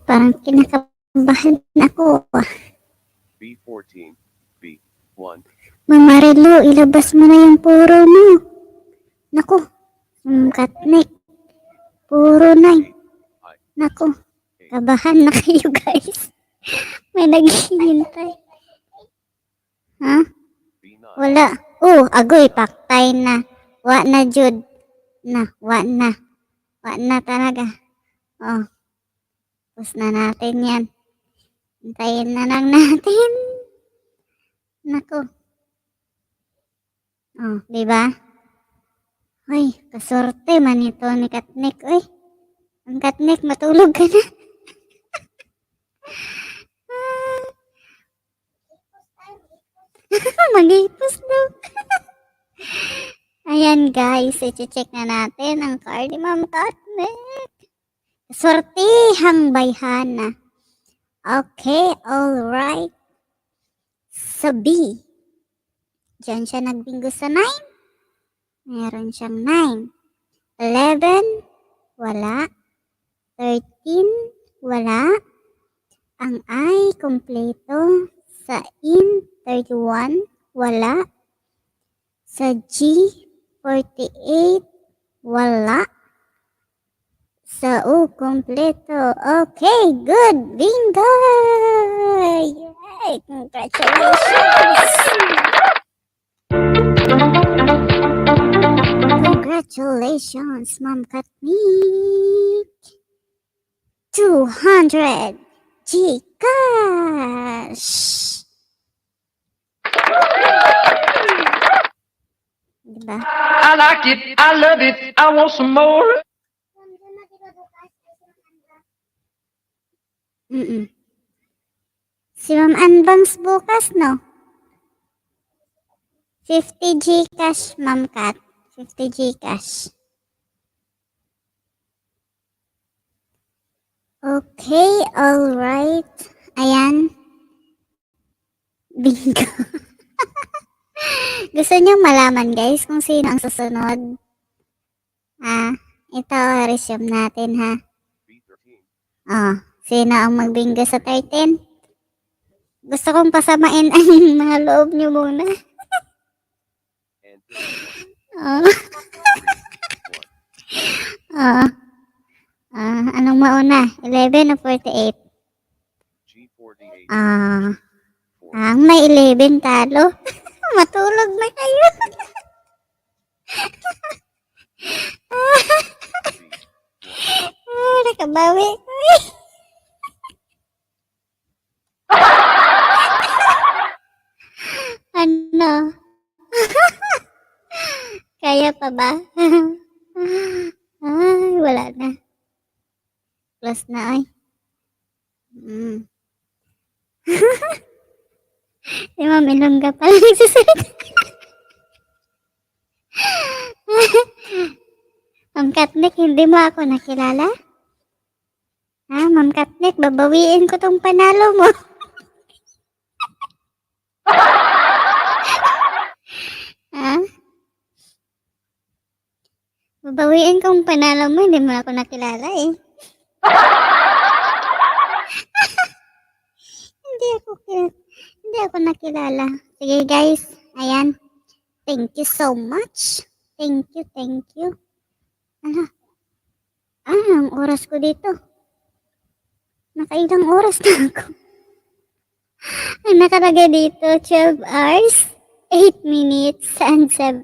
Parang kinakabahan ako. B14. B1. Mama Relo, ilabas mo na yung puro mo. Naku. Katnik. Puro na. Naku. Kabahan na kayo guys. May naghihintay. Ha? B9. Wala. Agoy, paktay na. Wa na, Jud. Wa na talaga. Tapos na natin yan. Hintayin na lang natin. Naku. Diba? Uy, kasorte man ito ni Katnik. Uy, ang Katnik, matulog ka na. Mag-ipos daw. Ayan guys, i-check na natin ang card ni Ma'am Katnik. Sortihang bayhana. Okay, alright. Sa B, Diyan siya nagbingo sa 9. Meron siyang 9. 11, wala. 13, wala. Ang I, kompleto. Sa in, 31, wala. Sa G, 48, wala. Sa U, kompleto. Okay, good. Bingo! Yay! Congratulations! Congratulations, Ma'am Katnik! 200 Gcash! Diba? I like it, I love it, I want some more. Si Ma'am Anbangs bukas, no? 50 Gcash, Ma'am Kat. 50 Gcash. Okay, alright. Ayan. Bingo. Gusto niyo malaman, guys, kung sino ang susunod? Ito, resume natin, ha? Sino ang magbingo sa 13? Gusto kong pasamain ang mga loob niyo muna. Anong mauna? 11 o 48? Ang may 11 talo. Matulog na kayo. Nakabawi. Ano? Kaya pa ba? Ay, wala na. Close na, ay. Si Ma'am Ilongga pala nagsasalita. Ma'am Katnik, hindi mo ako nakilala? Ma'am Katnik, babawiin ko tong panalo mo. Babawiin kong panalo mo, hindi mo ako nakilala eh. Hindi ako nakilala. Sige guys, ayan. Thank you so much. Thank you. Ang oras ko dito. Nakailang oras na ako. Ang nakalagay dito, 12 hours, 8 minutes, and 17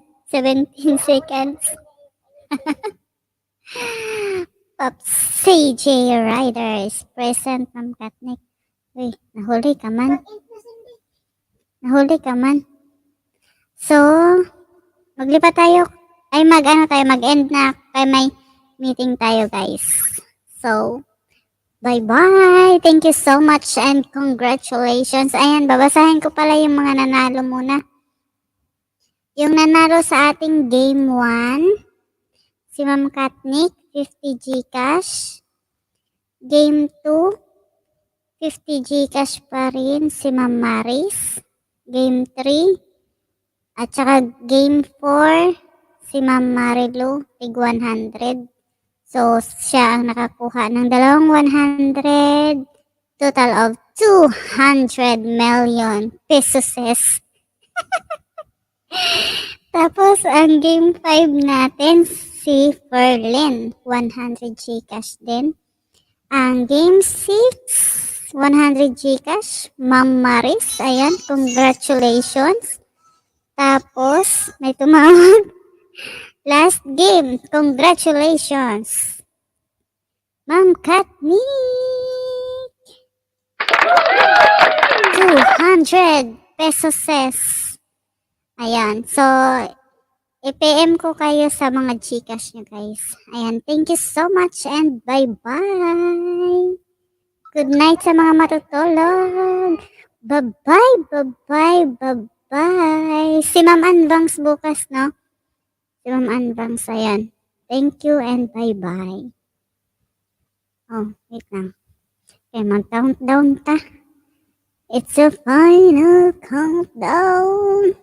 seconds. Pops CJ Riders present, Ma'am Katnik. Uy, nahuli ka man. So, maglipat tayo. Ay, mag-end na. Kaya may meeting tayo, guys. So, bye-bye. Thank you so much and congratulations. Ayan, babasahin ko pala yung mga nanalo muna. Yung nanalo sa ating game 1, si Ma'am Katnik, 50 Gcash. Game 2, 50 Gcash pa rin si Ma'am Maris. Game 3. At saka game 4, si Ma'am Marilu, tig 100. So, siya ang nakakuha ng 200. Total of 200 million pesos. Tapos, ang game 5 natin, si Ferlin, 100 Gcash din. Ang game 6, 100 Gcash, Ma'am Maris. Ayan, congratulations. Tapos, may tumawag. Last game, congratulations. Ma'am Katnik. 200 pesos. Ayan, so, i-PM ko kayo sa mga Gcash nyo, guys. Ayan, thank you so much and bye-bye. Good night sa mga matutulog. Bye-bye. Si Ma'am Anbangs bukas, no? Si Ma'am Anbangs, ayan. Thank you and bye-bye. Oh, wait lang. Okay, mag-countdown ta. It's a final countdown.